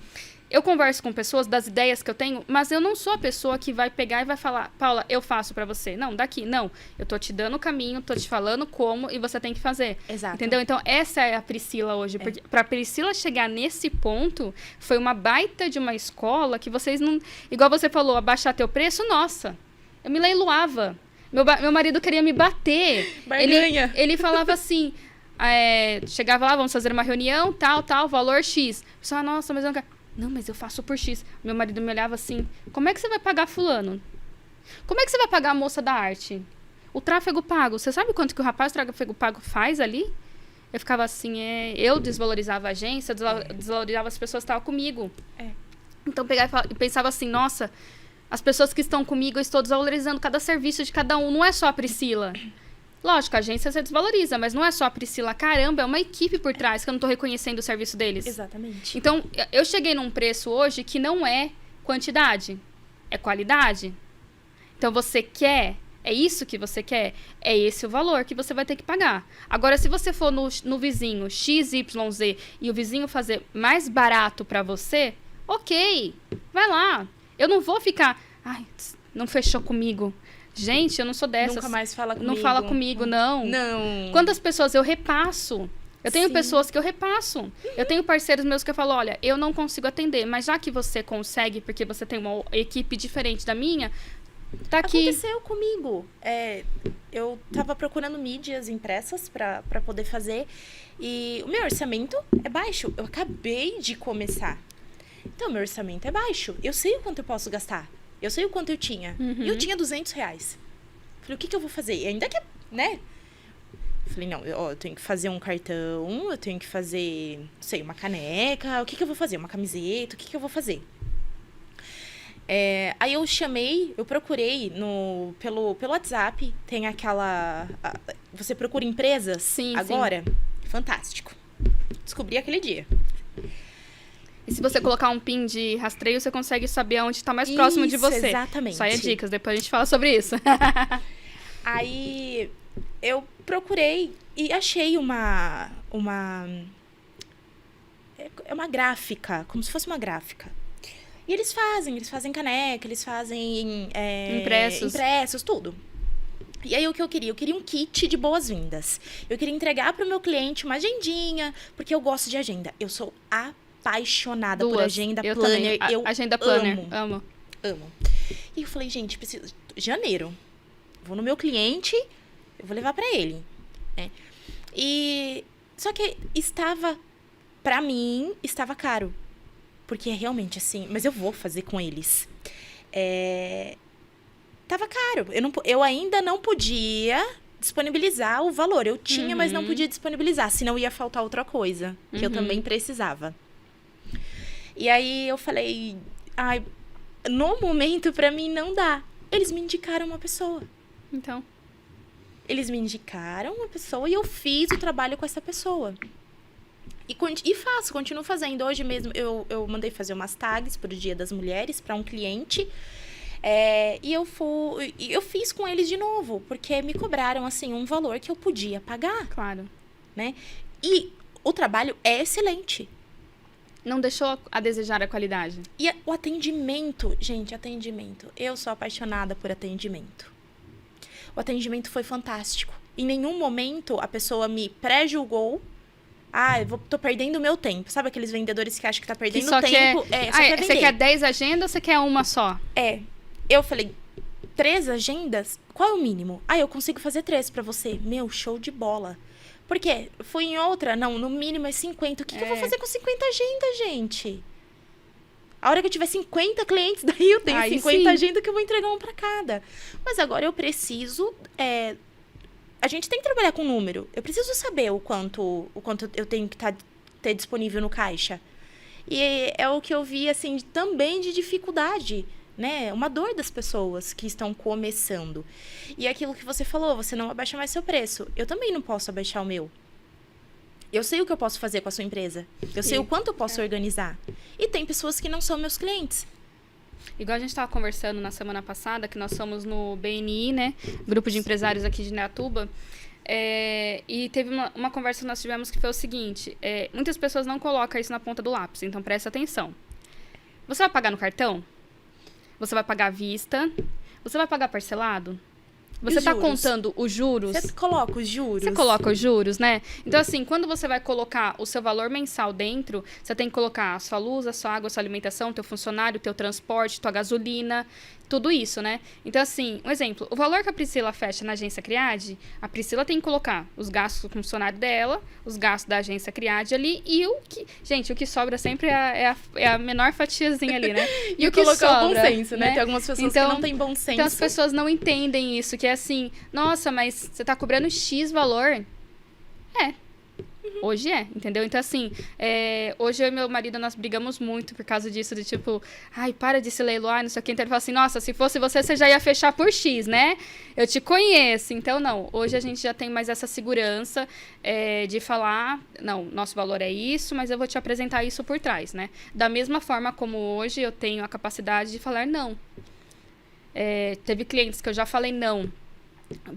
Eu converso com pessoas das ideias que eu tenho, mas eu não sou a pessoa que vai pegar e vai falar, Paula, eu faço pra você. Não, daqui, não. Eu tô te dando o caminho, tô te falando como e você tem que fazer. Exato. Entendeu? Então, essa é a Priscila hoje. Porque pra Priscila chegar nesse ponto, foi uma baita de uma escola que vocês não... Igual você falou, abaixar teu preço, nossa, eu me leiloava. Meu marido queria me bater. Ele falava assim, chegava lá, vamos fazer uma reunião, tal, valor X. Pessoal, nossa, mas eu não quero... Não, mas eu faço por X. Meu marido me olhava assim, como é que você vai pagar fulano? Como é que você vai pagar a moça da arte? O tráfego pago, você sabe quanto que o rapaz do tráfego pago faz ali? Eu ficava assim, eu desvalorizava a agência, desvalorizava as pessoas que estavam comigo. Então eu pegava e pensava assim, nossa, as pessoas que estão comigo, eu estou desvalorizando cada serviço de cada um, não é só a Priscila. Lógico, a agência você desvaloriza, mas não é só a Priscila. Caramba, é uma equipe por trás que eu não tô reconhecendo o serviço deles. Exatamente. Então, eu cheguei num preço hoje que não é quantidade, é qualidade. Então, você quer, é isso que você quer, é esse o valor que você vai ter que pagar. Agora, se você for no vizinho XYZ e o vizinho fazer mais barato pra você, ok, vai lá. Eu não vou ficar, ai, não fechou comigo. Gente, eu não sou dessas. Nunca mais fala comigo. Não fala comigo, não. Não. Quantas pessoas eu repasso? Eu tenho pessoas que eu repasso. Eu tenho parceiros meus que eu falo, olha, eu não consigo atender, mas já que você consegue, porque você tem uma equipe diferente da minha, tá aqui. Aconteceu comigo. Eu tava procurando mídias impressas pra poder fazer e o meu orçamento é baixo. Eu acabei de começar. Então, meu orçamento é baixo. Eu sei o quanto eu posso gastar. Eu sei o quanto eu tinha. E eu tinha R$200. Falei, o que eu vou fazer? E ainda que, né? Falei, não, eu tenho que fazer um cartão, eu tenho que fazer, não sei, uma caneca. O que eu vou fazer? Uma camiseta, o que eu vou fazer? Aí eu procurei pelo WhatsApp. Tem aquela... Você procura empresas agora? Sim. Fantástico. Descobri aquele dia. E se você colocar um pin de rastreio, você consegue saber onde está mais próximo de você. Exatamente. Só aí dicas, depois a gente fala sobre isso. Aí eu procurei e achei uma gráfica, como se fosse uma gráfica. E eles fazem caneca, eles fazem impressos, tudo. E aí o que eu queria? Eu queria um kit de boas-vindas. Eu queria entregar para o meu cliente uma agendinha, porque eu gosto de agenda. Eu sou apaixonada por agenda planner. Eu agenda planner, amo. E eu falei, gente, preciso... Janeiro. Vou no meu cliente, eu vou levar pra ele. Né? Só que pra mim, estava caro. Porque é realmente assim, mas eu vou fazer com eles. Tava caro. Eu ainda não podia disponibilizar o valor. Eu tinha, mas não podia disponibilizar, senão ia faltar outra coisa, que eu também precisava. E aí eu falei, no momento pra mim não dá. Eles me indicaram uma pessoa. Então. Eles me indicaram uma pessoa e eu fiz o trabalho com essa pessoa. E continuo fazendo. Hoje mesmo eu mandei fazer umas tags pro Dia das Mulheres para um cliente. E eu fiz com eles de novo, porque me cobraram assim um valor que eu podia pagar. Claro. Né? E o trabalho é excelente. Não deixou a desejar a qualidade. E o atendimento, gente, atendimento. Eu sou apaixonada por atendimento. O atendimento foi fantástico. Em nenhum momento a pessoa me pré-julgou. Tô perdendo o meu tempo. Sabe aqueles vendedores que acham que tá perdendo tempo? Você quer 10 agendas ou você quer uma só? Eu falei, 3 agendas? Qual é o mínimo? Eu consigo fazer 3 pra você. Meu, show de bola. Por quê? Fui em outra? Não, no mínimo é 50. O que eu vou fazer com 50 agendas, gente? A hora que eu tiver 50 clientes, daí eu tenho 50 agendas que eu vou entregar uma pra cada. Mas agora eu preciso... A gente tem que trabalhar com número. Eu preciso saber o quanto eu tenho que ter disponível no caixa. E é o que eu vi, assim, também de dificuldade, né? Uma dor das pessoas que estão começando. E aquilo que você falou, você não abaixa mais seu preço. Eu também não posso abaixar o meu. Eu sei o que eu posso fazer com a sua empresa. Eu sei o quanto eu posso organizar. E tem pessoas que não são meus clientes. Igual a gente estava conversando na semana passada, que nós somos no BNI, né? Grupo de Empresários aqui de Indaiatuba. E teve uma conversa que nós tivemos que foi o seguinte. Muitas pessoas não colocam isso na ponta do lápis, então presta atenção. Você vai pagar no cartão? Você vai pagar à vista? Você vai pagar parcelado? Você está contando os juros? Você coloca os juros. Você coloca os juros, né? Então, assim, quando você vai colocar o seu valor mensal dentro, você tem que colocar a sua luz, a sua água, a sua alimentação, o teu funcionário, o teu transporte, tua gasolina, tudo isso, né? Então, assim, um exemplo. O valor que a Priscila fecha na agência Criade, a Priscila tem que colocar os gastos do funcionário dela, os gastos da agência Criade ali e o que... Gente, o que sobra sempre é a menor fatiazinha ali, né? E o que sobra, o bom senso, né? Tem algumas pessoas que não têm bom senso. Então, as pessoas não entendem isso, que é assim, nossa, mas você tá cobrando X valor? Hoje entendeu? Então, assim, hoje eu e meu marido, nós brigamos muito por causa disso, de tipo, ai, para de se leiloar, não sei o que. Então, ele fala assim, nossa, se fosse você já ia fechar por X, né? Eu te conheço. Então, não, hoje a gente já tem mais essa segurança de falar, não, nosso valor é isso, mas eu vou te apresentar isso por trás, né? Da mesma forma como hoje eu tenho a capacidade de falar não. Teve clientes que eu já falei não,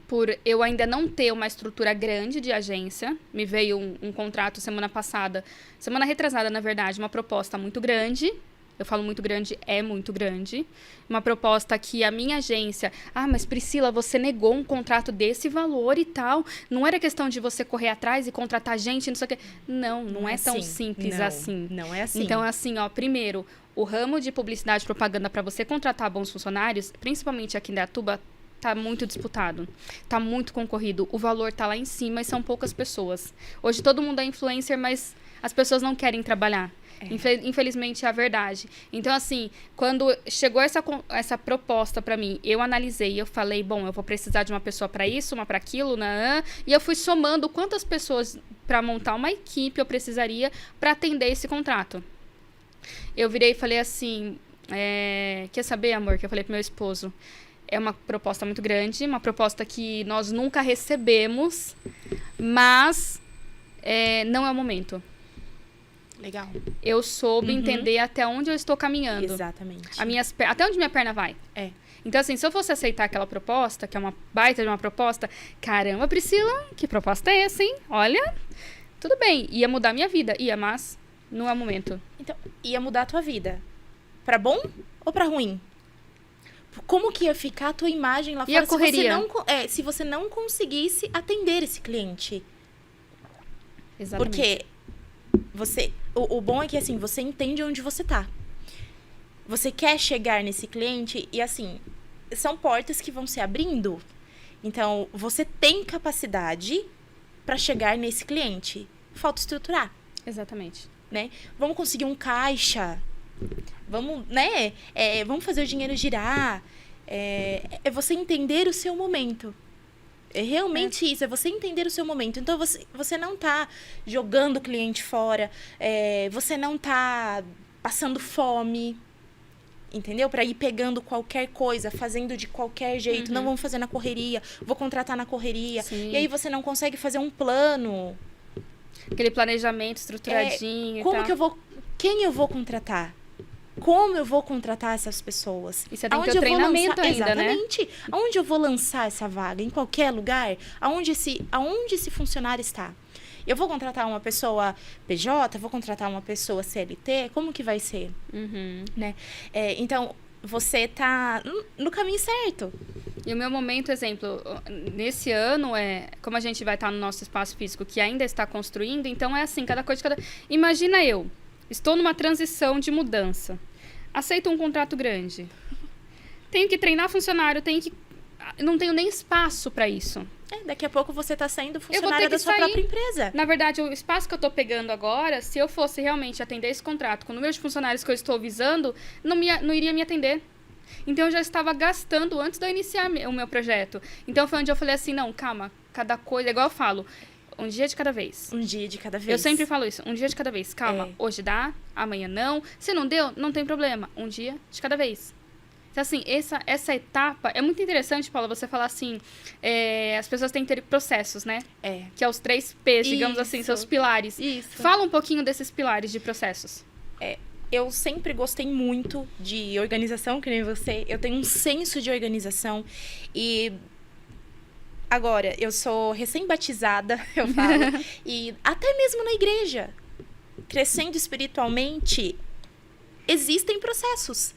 por eu ainda não ter uma estrutura grande de agência. Me veio um contrato semana retrasada, na verdade, uma proposta muito grande. Eu falo muito grande, é muito grande. Uma proposta que a minha agência... mas Priscila, você negou um contrato desse valor e tal. Não era questão de você correr atrás e contratar gente, não sei o quê. Não é tão simples assim. Não é assim. Então, assim, primeiro, o ramo de publicidade e propaganda para você contratar bons funcionários, principalmente aqui em Indaiatuba, tá muito disputado, tá muito concorrido, o valor tá lá em cima e são poucas pessoas. Hoje todo mundo é influencer, mas as pessoas não querem trabalhar. Infelizmente é a verdade. Então, assim, quando chegou essa proposta pra mim, eu analisei, eu falei, bom, eu vou precisar de uma pessoa pra isso, uma pra aquilo, e eu fui somando quantas pessoas pra montar uma equipe eu precisaria pra atender esse contrato. Eu virei e falei assim, quer saber, amor, que eu falei pro meu esposo, é uma proposta muito grande, uma proposta que nós nunca recebemos, mas não é o momento. Legal. Eu soube entender até onde eu estou caminhando. Exatamente. Até onde minha perna vai. Então, assim, se eu fosse aceitar aquela proposta, que é uma baita de uma proposta, caramba, Priscila, que proposta é essa, hein? Olha, tudo bem, ia mudar minha vida, mas não é o momento. Então, ia mudar a tua vida. Pra bom ou pra ruim? Como que ia ficar a tua imagem lá fora? E a correria? Se você não conseguisse atender esse cliente. Exatamente. Porque o bom é que, assim, você entende onde você tá. Você quer chegar nesse cliente e, assim, são portas que vão se abrindo. Então, você tem capacidade para chegar nesse cliente. Falta estruturar. Exatamente. Né? Vamos conseguir um caixa. Vamos, né? Vamos fazer o dinheiro girar. É você entender o seu momento. É realmente isso, é você entender o seu momento. Então, você não tá jogando o cliente fora. Você não tá passando fome. Entendeu? Para ir pegando qualquer coisa, fazendo de qualquer jeito. Não vamos fazer na correria, vou contratar na correria. Sim. E aí você não consegue fazer um plano. Aquele planejamento estruturadinho. Quem eu vou contratar? Como eu vou contratar essas pessoas? E você tem que ter treinamento ainda, exatamente, né? Aonde eu vou lançar essa vaga? Em qualquer lugar? Aonde esse funcionário está? Eu vou contratar uma pessoa PJ? Vou contratar uma pessoa CLT? Como que vai ser? Né? Então, você tá no caminho certo. E o meu momento, exemplo, nesse ano, como a gente vai estar no nosso espaço físico que ainda está construindo, então é assim, cada coisa de cada... Imagina estou numa transição de mudança. Aceito um contrato grande. Tenho que treinar funcionário, não tenho nem espaço para isso. Daqui a pouco você está saindo funcionária da sua própria empresa. Na verdade, o espaço que eu estou pegando agora, se eu fosse realmente atender esse contrato com o número de funcionários que eu estou visando, não iria me atender. Então, eu já estava gastando antes de eu iniciar o meu projeto. Então, foi onde eu falei assim, não, calma, cada coisa... Igual eu falo, um dia de cada vez. Um dia de cada vez. Eu sempre falo isso, um dia de cada vez. Calma, hoje dá, amanhã não. Se não deu, não tem problema. Um dia de cada vez. Então, assim, essa etapa... É muito interessante, Paula, você falar assim... as pessoas têm que ter processos, né? Que é os 3 P's, digamos assim, seus pilares. Isso. Fala um pouquinho desses pilares de processos. Eu sempre gostei muito de organização, que nem você. Eu tenho um senso de organização. E... Agora, eu sou recém-batizada, eu falo. E até mesmo na igreja, crescendo espiritualmente, existem processos.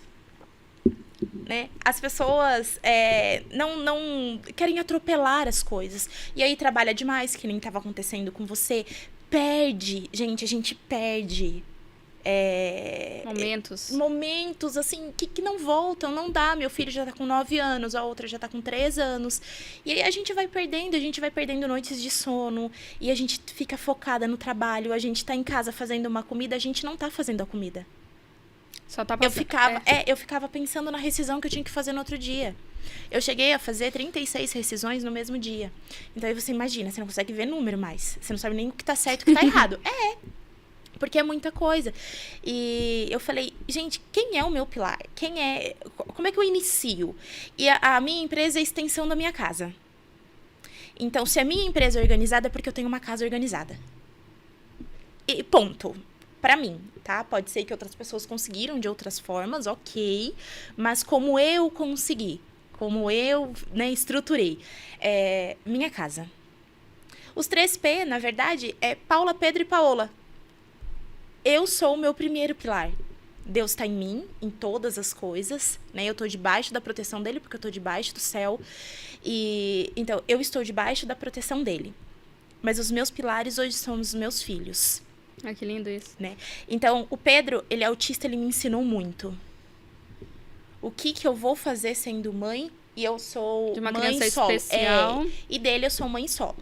Né? As pessoas não querem atropelar as coisas. E aí trabalha demais, que nem estava acontecendo com você. Perde. Gente, a gente perde. Momentos, assim, que não voltam, não dá. Meu filho já tá com 9 anos, a outra já tá com 3 anos. E aí a gente vai perdendo noites de sono. E a gente fica focada no trabalho. A gente tá em casa fazendo uma comida, a gente não tá fazendo a comida. Só tá passando. Eu ficava pensando na rescisão que eu tinha que fazer no outro dia. Eu cheguei a fazer 36 rescisões no mesmo dia. Então aí você imagina, você não consegue ver número mais. Você não sabe nem o que tá certo e o que tá errado. Porque é muita coisa. E eu falei, gente, quem é o meu pilar? Como é que eu inicio? E a minha empresa é a extensão da minha casa. Então, se a minha empresa é organizada, é porque eu tenho uma casa organizada. E ponto. Pra mim, tá? Pode ser que outras pessoas conseguiram de outras formas, ok. Mas como eu consegui, como eu, estruturei, minha casa. Os 3P, na verdade, é Paula, Pedro e Paola. Eu sou o meu primeiro pilar. Deus está em mim, em todas as coisas, né? Eu estou debaixo da proteção dele, porque eu estou debaixo do céu. Então, eu estou debaixo da proteção dele. Mas os meus pilares hoje são os meus filhos. Ah, que lindo isso. Né? Então, o Pedro, ele é autista, ele me ensinou muito. O que eu vou fazer sendo mãe, e eu sou de uma mãe criança solo. especial. E dele eu sou mãe solo.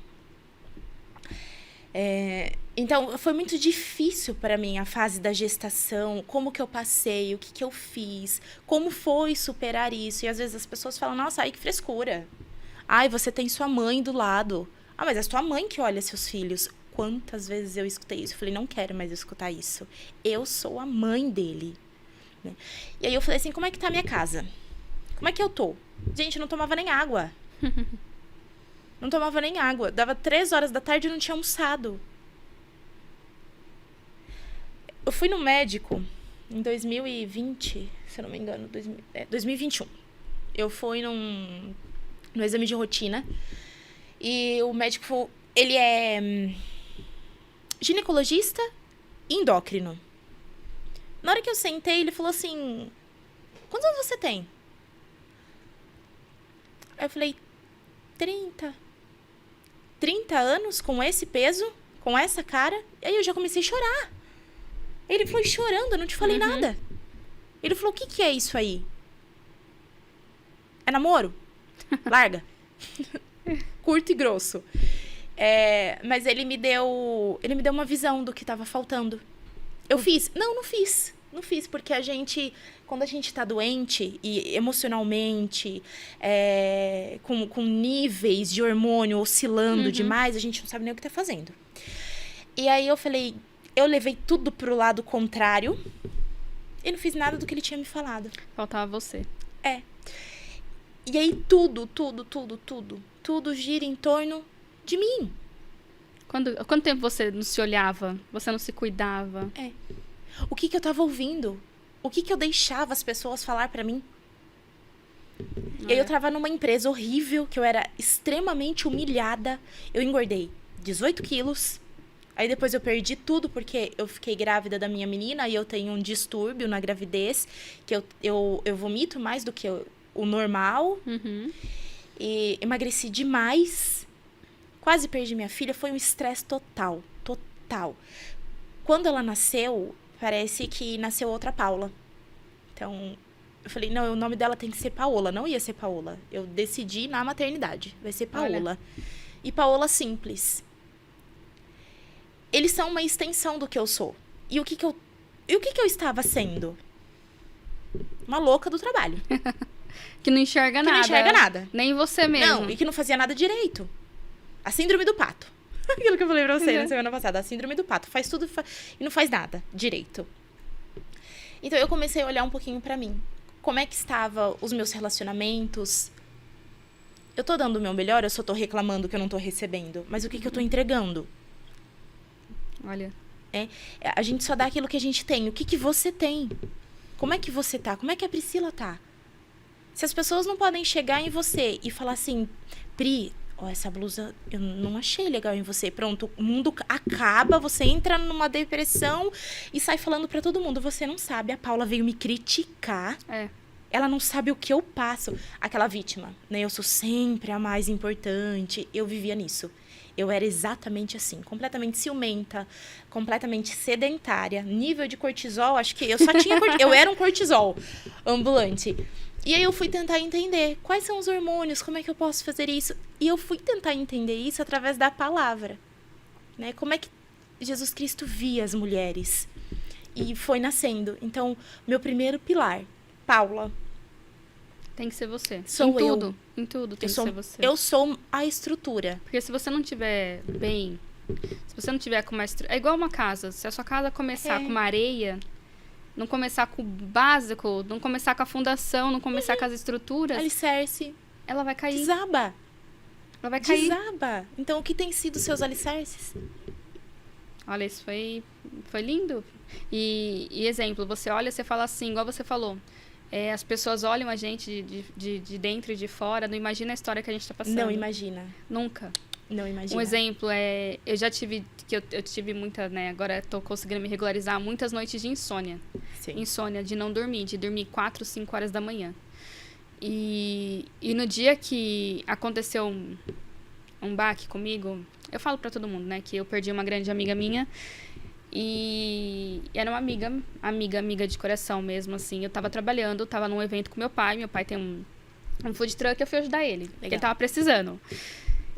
Então, foi muito difícil para mim a fase da gestação, como que eu passei, o que eu fiz, como foi superar isso. E às vezes as pessoas falam, nossa, ai, que frescura. Ai, você tem sua mãe do lado. Ah, mas é sua mãe que olha seus filhos. Quantas vezes eu escutei isso? Eu falei, não quero mais escutar isso. Eu sou a mãe dele. Né? E aí eu falei assim, como é que tá a minha casa? Como é que eu tô? Gente, eu não tomava nem água. Não tomava nem água. Dava 3 horas da tarde e não tinha almoçado. Eu fui no médico em 2020, se eu não me engano, 2021. Eu fui no exame de rotina. E o médico, ele é ginecologista e endócrino. Na hora que eu sentei, ele falou assim, quantos anos você tem? Aí eu falei, 30. 30 anos com esse peso, com essa cara. E aí eu já comecei a chorar. Ele foi chorando, eu não te falei nada. Ele falou, o que é isso aí? É namoro? Larga. Curto e grosso. Mas ele me deu uma visão do que estava faltando. Eu fiz? Não fiz. Não fiz, porque quando a gente tá doente, e emocionalmente, com níveis de hormônio oscilando demais, a gente não sabe nem o que tá fazendo. E aí eu levei tudo pro lado contrário e não fiz nada do que ele tinha me falado. Faltava você. E aí tudo gira em torno de mim. Quanto tempo você não se olhava? Você não se cuidava? O que eu tava ouvindo? O que eu deixava as pessoas falar pra mim? E aí eu tava numa empresa horrível, que eu era extremamente humilhada. Eu engordei 18 quilos. Aí depois eu perdi tudo, porque eu fiquei grávida da minha menina e eu tenho um distúrbio na gravidez, que eu vomito mais do que o normal. E emagreci demais. Quase perdi minha filha. Foi um estresse total. Quando ela nasceu, parece que nasceu outra Paula. Então, eu falei, não, o nome dela tem que ser Paola. Não ia ser Paola. Eu decidi na maternidade. Vai ser Paola. Olha. E Paola simples. Eles são uma extensão do que eu sou. E o que eu estava sendo? Uma louca do trabalho. Que não enxerga nada. Não enxerga nada. Nem você mesmo. Não, e que não fazia nada direito. A síndrome do pato. Aquilo que eu falei pra você na semana passada. A síndrome do pato. Faz tudo e não faz nada direito. Então, eu comecei a olhar um pouquinho pra mim. Como é que estavam os meus relacionamentos? Eu tô dando o meu melhor, eu só tô reclamando que eu não tô recebendo. Mas o que eu tô entregando? Olha. A gente só dá aquilo que a gente tem. O que você tem? Como é que você tá? Como é que a Priscila tá? Se as pessoas não podem chegar em você e falar assim, Pri, essa blusa eu não achei legal em você. Pronto, o mundo acaba, você entra numa depressão e sai falando pra todo mundo. Você não sabe, a Paula veio me criticar. Ela não sabe o que eu passo. Aquela vítima, né? Eu sou sempre a mais importante. Eu vivia nisso. Eu era exatamente assim, completamente ciumenta, completamente sedentária, nível de cortisol, acho que eu só tinha eu era um cortisol ambulante. E aí eu fui tentar entender quais são os hormônios, como é que eu posso fazer isso? E eu fui tentar entender isso através da palavra, né? Como é que Jesus Cristo via as mulheres? E foi nascendo. Então, meu primeiro pilar, Paula. Tem que ser você. Sou em eu. tudo. Em tudo tem que ser você. Eu sou a estrutura. Porque se você não tiver bem, se você não tiver com uma estrutura... É igual uma casa. Se a sua casa começar com uma areia, não começar com o básico, não começar com a fundação, não começar com as estruturas... Alicerce. Ela vai cair. Desaba. Ela vai cair. Desaba. Então, o que tem sido seus alicerces? Olha, isso foi lindo. E exemplo, você olha, você fala assim, igual você falou... as pessoas olham a gente de dentro e de fora, não imagina a história que a gente está passando. Não imagina. Nunca. Não imagina. Um exemplo eu já tive, eu tive muita, né, agora estou conseguindo me regularizar, muitas noites de insônia. Sim. Insônia, de não dormir, de dormir 4, 5 horas da manhã. E no dia que aconteceu um baque comigo, eu falo para todo mundo, né, que eu perdi uma grande amiga minha. E era uma amiga de coração mesmo, assim. Eu tava trabalhando, tava num evento com meu pai tem um food truck, eu fui ajudar ele. Porque ele tava precisando.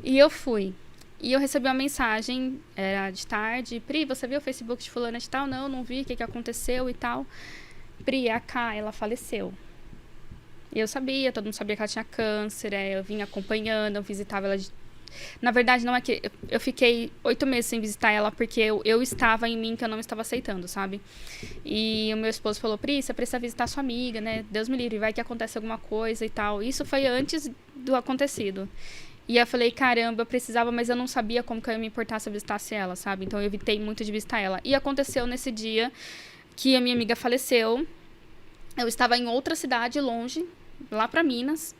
E eu fui. E eu recebi uma mensagem, era de tarde, Pri, você viu o Facebook de fulana de tal? Não vi, o que aconteceu e tal. Pri, a Ká, ela faleceu. E eu sabia, todo mundo sabia que ela tinha câncer, eu vinha acompanhando, eu visitava ela Na verdade, não é que... Eu fiquei 8 meses sem visitar ela porque eu estava em mim que eu não estava aceitando, sabe? E o meu esposo falou, Pri, você precisa visitar sua amiga, né? Deus me livre, vai que acontece alguma coisa e tal. Isso foi antes do acontecido. E eu falei, caramba, eu precisava, mas eu não sabia como que eu ia me importar se eu visitasse ela, sabe? Então eu evitei muito de visitar ela. E aconteceu nesse dia que a minha amiga faleceu. Eu estava em outra cidade, longe, lá pra Minas.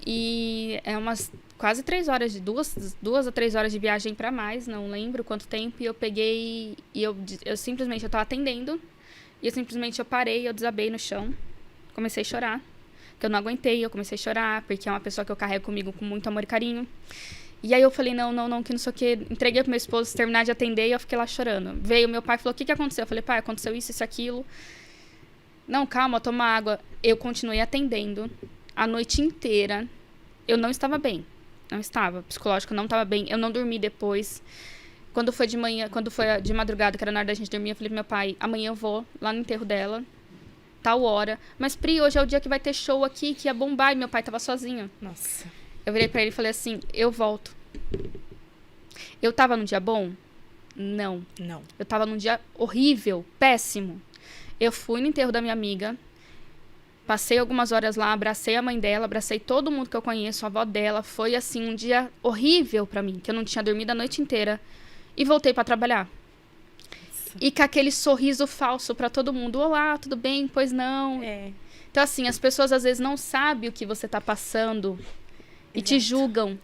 E é umas quase 3 horas, 2 a 3 horas de viagem pra mais, não lembro quanto tempo. E eu peguei, e eu simplesmente, eu tava atendendo, e eu parei, eu desabei no chão, comecei a chorar. Porque eu não aguentei, eu comecei a chorar, porque é uma pessoa que eu carrego comigo com muito amor e carinho. E aí eu falei, não, que não sei o quê. Entreguei pro meu esposo, se terminar de atender, e eu fiquei lá chorando. Veio meu pai e falou, o que aconteceu? Eu falei, pai, aconteceu isso, aquilo. Não, calma, toma água. Eu continuei atendendo a noite inteira. Eu não estava bem. Não estava. Psicológico, não estava bem. Eu não dormi depois. Quando foi de manhã, quando foi de madrugada, que era na hora da gente dormir, eu falei pro meu pai, amanhã eu vou lá no enterro dela, tal hora. Mas, Pri, hoje é o dia que vai ter show aqui, que ia bombar. E meu pai tava sozinho. Nossa. Eu virei pra ele e falei assim, eu volto. Eu tava num dia bom? Não. Eu tava num dia horrível, péssimo. Eu fui no enterro da minha amiga, passei algumas horas lá, abracei a mãe dela, abracei todo mundo que eu conheço, a avó dela. Foi, assim, um dia horrível pra mim, que eu não tinha dormido a noite inteira. E voltei pra trabalhar. Nossa. E com aquele sorriso falso pra todo mundo. Olá, tudo bem? Pois não. Então, assim, as pessoas às vezes não sabem o que você tá passando. E te julgam.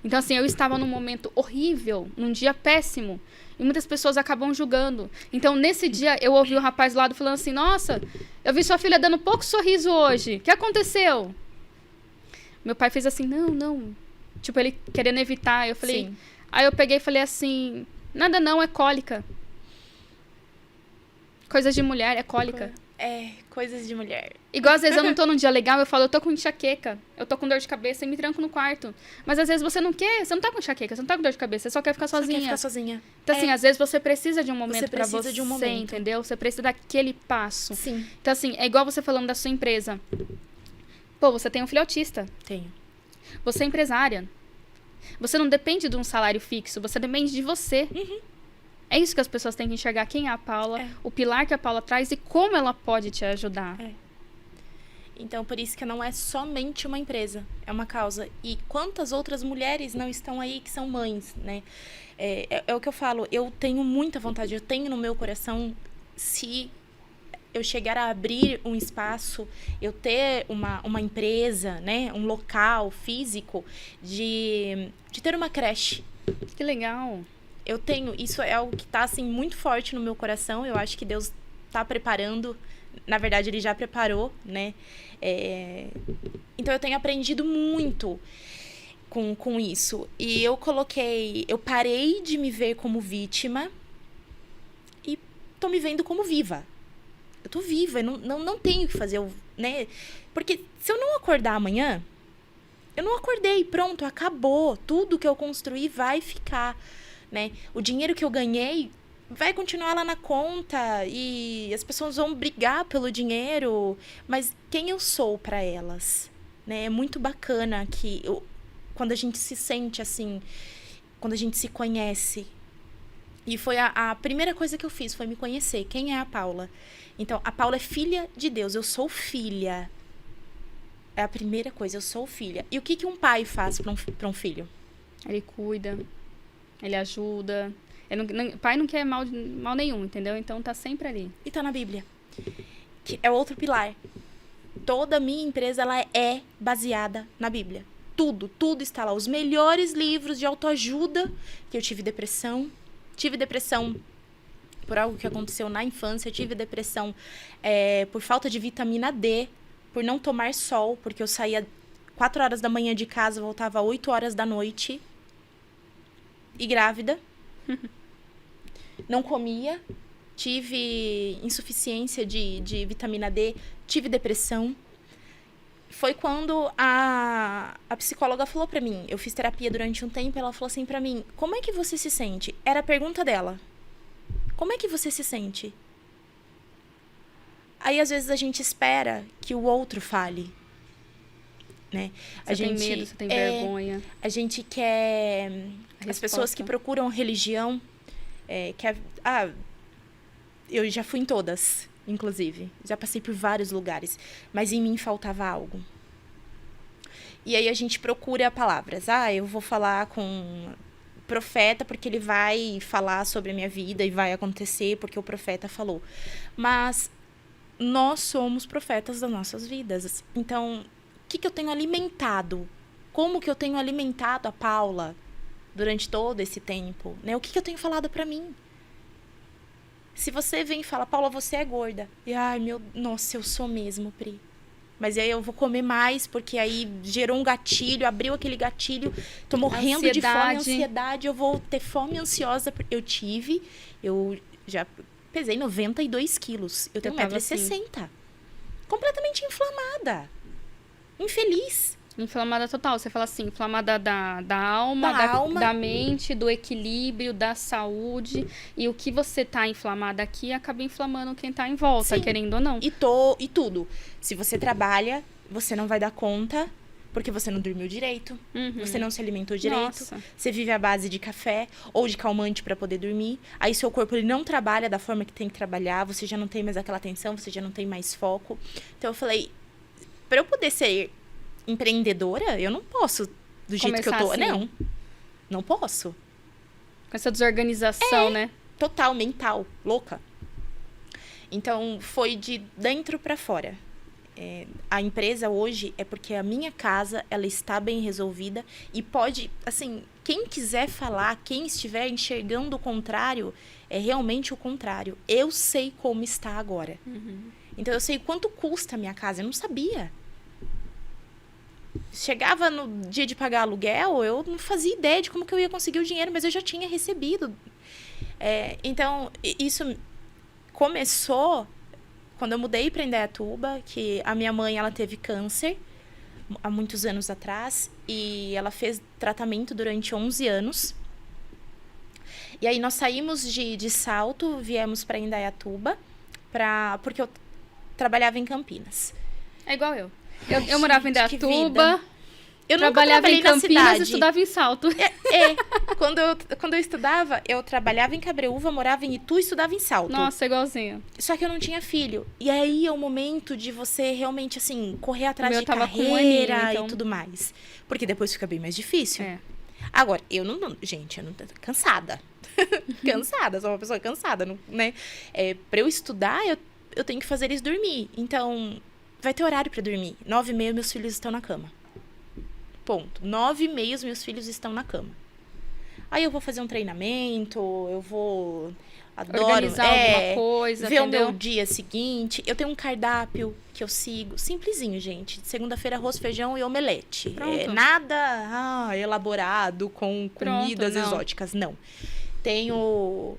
Então, assim, eu estava num momento horrível, num dia péssimo. E muitas pessoas acabam julgando. Então, nesse dia, eu ouvi o rapaz do lado falando assim, nossa, eu vi sua filha dando pouco sorriso hoje. O que aconteceu? Meu pai fez assim, não. Tipo, ele querendo evitar. Eu falei... Sim. Aí eu peguei e falei assim, nada não, é cólica. Coisas de mulher, é cólica. Coisas de mulher. Igual às vezes eu não tô num dia legal, eu falo, eu tô com enxaqueca, eu tô com dor de cabeça e me tranco no quarto. Mas às vezes você não quer, você não tá com enxaqueca, você não tá com dor de cabeça, você só quer ficar sozinha. Então assim, às vezes você precisa de um momento pra você, entendeu? Você precisa daquele passo. Sim. Então assim, é igual você falando da sua empresa. Pô, você tem um filho autista. Tenho. Você é empresária. Você não depende de um salário fixo, você depende de você. É isso que as pessoas têm que enxergar, quem é a Paula, o pilar que a Paula traz e como ela pode te ajudar. Então, por isso que não é somente uma empresa, é uma causa. E quantas outras mulheres não estão aí que são mães, né? É o que eu falo, eu tenho muita vontade, eu tenho no meu coração, se eu chegar a abrir um espaço, eu ter uma empresa, né? Um local físico de ter uma creche. Que legal. Eu tenho, isso é algo que está assim, muito forte no meu coração, eu acho que Deus está preparando. Na verdade, ele já preparou, né? Então, eu tenho aprendido muito com isso. E eu parei de me ver como vítima e tô me vendo como viva. Eu tô viva, eu não tenho o que fazer, né? Porque se eu não acordar amanhã, eu não acordei, pronto, acabou. Tudo que eu construí vai ficar, né? O dinheiro que eu ganhei vai continuar lá na conta e as pessoas vão brigar pelo dinheiro, mas quem eu sou para elas, né? É muito bacana que quando a gente se sente assim, quando a gente se conhece. E foi a primeira coisa que eu fiz, foi me conhecer. Quem é a Paula? Então, a Paula é filha de Deus, eu sou filha. É a primeira coisa, eu sou filha. E o que um pai faz para um filho? Ele cuida, ele ajuda. Pai não quer mal nenhum, entendeu? Então tá sempre ali. E tá na Bíblia. Que é outro pilar. Toda a minha empresa, ela é baseada na Bíblia. Tudo está lá. Os melhores livros de autoajuda. Que eu tive depressão. Tive depressão por algo que aconteceu na infância. Tive depressão por falta de vitamina D. Por não tomar sol. Porque eu saía 4 horas da manhã de casa, voltava 8 horas da noite. E grávida. Não comia. Tive insuficiência de vitamina D. Tive depressão. Foi quando a psicóloga falou pra mim, eu fiz terapia durante um tempo, ela falou assim pra mim, como é que você se sente? Era a pergunta dela. Como é que você se sente? Aí, às vezes, a gente espera que o outro fale. Né? Você tem medo, você tem vergonha. A gente quer... As pessoas que procuram religião... eu já fui em todas, inclusive. Já passei por vários lugares. Mas em mim faltava algo. E aí a gente procura palavras. Eu vou falar com profeta porque ele vai falar sobre a minha vida e vai acontecer porque o profeta falou. Mas nós somos profetas das nossas vidas. Então, o que eu tenho alimentado? Como que eu tenho alimentado a Paula durante todo esse tempo? Né? O que eu tenho falado pra mim? Se você vem e fala, Paula, você é gorda. E, nossa, eu sou mesmo, Pri. Mas aí eu vou comer mais, porque aí gerou um gatilho, abriu aquele gatilho, tô morrendo de fome, ansiedade, eu vou ter fome ansiosa. Eu já pesei 92 quilos. Eu tenho 1,60 m. Completamente inflamada. Infeliz. Inflamada total. Você fala assim, inflamada da alma, da mente, do equilíbrio, da saúde. E o que você tá inflamada aqui acaba inflamando quem tá em volta, querendo ou não. E tudo. Se você trabalha, você não vai dar conta, porque você não dormiu direito, você não se alimentou direito, Nossa. Você vive à base de café ou de calmante para poder dormir. Aí seu corpo ele não trabalha da forma que tem que trabalhar, você já não tem mais aquela atenção, você já não tem mais foco. Então eu falei, para eu poder ser empreendedora, eu não posso do jeito que eu tô. Assim. Não posso. Com essa desorganização, né? Total, mental, louca. Então, foi de dentro para fora. A empresa hoje é porque a minha casa, ela está bem resolvida e pode, assim, quem quiser falar, quem estiver enxergando o contrário, é realmente o contrário. Eu sei como está agora. Então, eu sei quanto custa a minha casa. Eu não sabia. Chegava no dia de pagar aluguel, eu não fazia ideia de como que eu ia conseguir o dinheiro, mas eu já tinha recebido. Então, isso começou quando eu mudei para Indaiatuba, que a minha mãe ela teve câncer há muitos anos atrás, e ela fez tratamento durante 11 anos. E aí nós saímos de Salto, viemos para Indaiatuba, porque eu trabalhava em Campinas. É igual eu. Eu morava em Indaiatuba, Eu nunca Trabalhava trabalhei em na Campinas e cidade. estudava em Salto. Quando eu estudava, eu trabalhava em Cabreúva, morava em Itu e estudava em Salto. Nossa, igualzinho. Só que eu não tinha filho. E aí é o momento de você realmente, assim, correr atrás Meu de tava com um carreira aninho, então. e tudo mais. Porque depois fica bem mais difícil. É. Agora, gente, eu não tô cansada. Cansada, sou uma pessoa cansada, né? Pra eu estudar, eu tenho que fazer eles dormir. Então, vai ter horário pra dormir. 9h30, meus filhos estão na cama. Ponto. 9h30, os meus filhos estão na cama. Aí eu vou fazer um treinamento, eu vou... Adoro Organizar alguma coisa, ver entendeu? o meu dia seguinte. Eu tenho um cardápio que eu sigo. Simplesinho, gente. Segunda-feira, arroz, feijão e omelete. Pronto. Nada elaborado com comidas não. exóticas. Não. Tenho...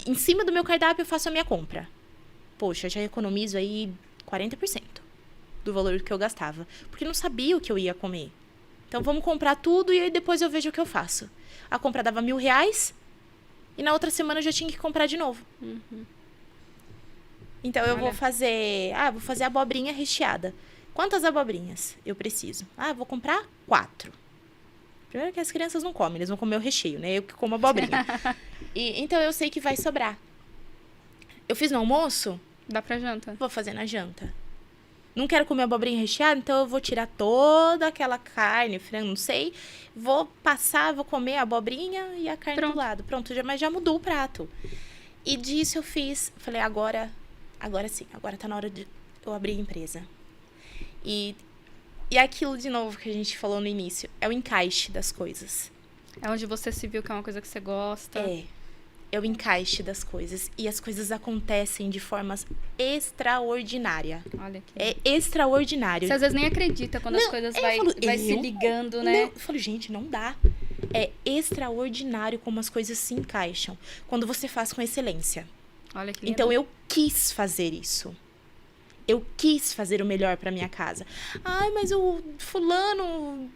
Em cima do meu cardápio, eu faço a minha compra. Poxa, já economizo aí 40% do valor que eu gastava. Porque não sabia o que eu ia comer. Então, vamos comprar tudo e aí depois eu vejo o que eu faço. A compra dava R$1.000 e na outra semana eu já tinha que comprar de novo. Então, eu vou fazer abobrinha recheada. Quantas abobrinhas eu preciso? Vou comprar 4. Primeiro que as crianças não comem, eles vão comer o recheio, né? Eu que como abobrinha. Então, eu sei que vai sobrar. Eu fiz no almoço, Dá pra janta. vou fazer na janta. Não quero comer abobrinha recheada, então eu vou tirar toda aquela carne, frango, não sei. Vou comer a abobrinha e a carne do lado. Pronto, mas já mudou o prato. E disso eu fiz, falei, agora sim, agora tá na hora de eu abrir a empresa. E aquilo de novo que a gente falou no início, é o encaixe das coisas. É onde você se viu que é uma coisa que você gosta. É o encaixe das coisas. E as coisas acontecem de formas extraordinárias. Olha aqui. É extraordinário. Você às vezes nem acredita quando as coisas vai se ligando, né? Eu falo, gente, não dá. É extraordinário como as coisas se encaixam. Quando você faz com excelência. Olha que lindo. Então, eu quis fazer isso. Eu quis fazer o melhor pra minha casa. Mas o fulano...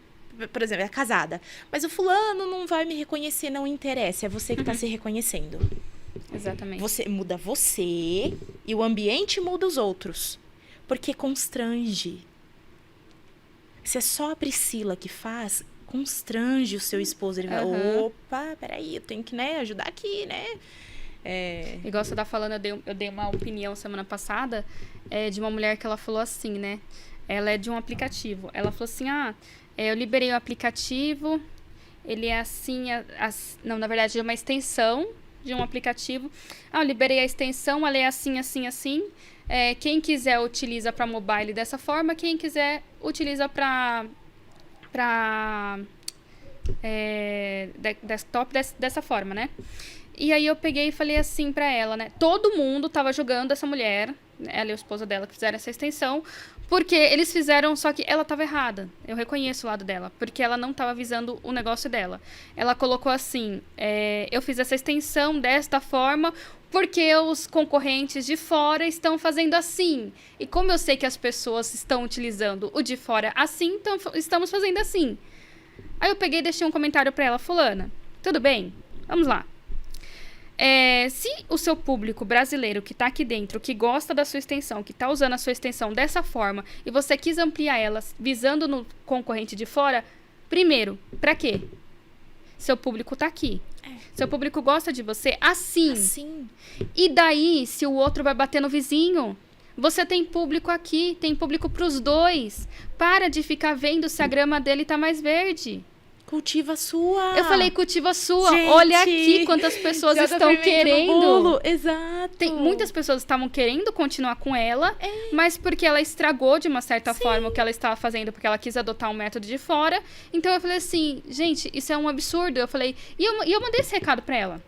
Por exemplo, é casada. Mas o fulano não vai me reconhecer, não interessa. É você que tá se reconhecendo. Exatamente. Você muda você e o ambiente muda os outros. Porque constrange. Se é só a Priscila que faz, constrange o seu esposo. Ele vai, opa, peraí, eu tenho que, ajudar aqui, né? Igual você tá falando, eu dei uma opinião semana passada de uma mulher que ela falou assim, né? Ela é de um aplicativo. Ela falou assim, eu liberei o aplicativo, ele é assim, não, na verdade, é uma extensão de um aplicativo. Eu liberei a extensão, ela é assim, assim, assim. Quem quiser utiliza para mobile dessa forma, quem quiser utiliza para desktop dessa forma, né? E aí eu peguei e falei assim pra ela, né? Todo mundo tava jogando essa mulher, ela e a esposa dela que fizeram essa extensão, porque eles fizeram, só que ela tava errada. Eu reconheço o lado dela, porque ela não tava visando o negócio dela. Ela colocou assim, eu fiz essa extensão desta forma, porque os concorrentes de fora estão fazendo assim. E como eu sei que as pessoas estão utilizando o de fora assim, então estamos fazendo assim. Aí eu peguei e deixei um comentário pra ela, fulana, tudo bem? Vamos lá. Se o seu público brasileiro que está aqui dentro, que gosta da sua extensão, que está usando a sua extensão dessa forma, e você quis ampliar ela visando no concorrente de fora, primeiro, para quê? Seu público está aqui. Seu público gosta de você assim. E daí, se o outro vai bater no vizinho, você tem público aqui, tem público para os dois. Para de ficar vendo se a grama dele está mais verde. Cultiva a sua. Eu falei, cultiva a sua. Gente, olha aqui quantas pessoas estão querendo. Exato. Muitas pessoas estavam querendo continuar com ela, mas porque ela estragou de uma certa forma o que ela estava fazendo, porque ela quis adotar um método de fora. Então eu falei assim, gente, isso é um absurdo. Eu falei, e eu mandei esse recado pra ela.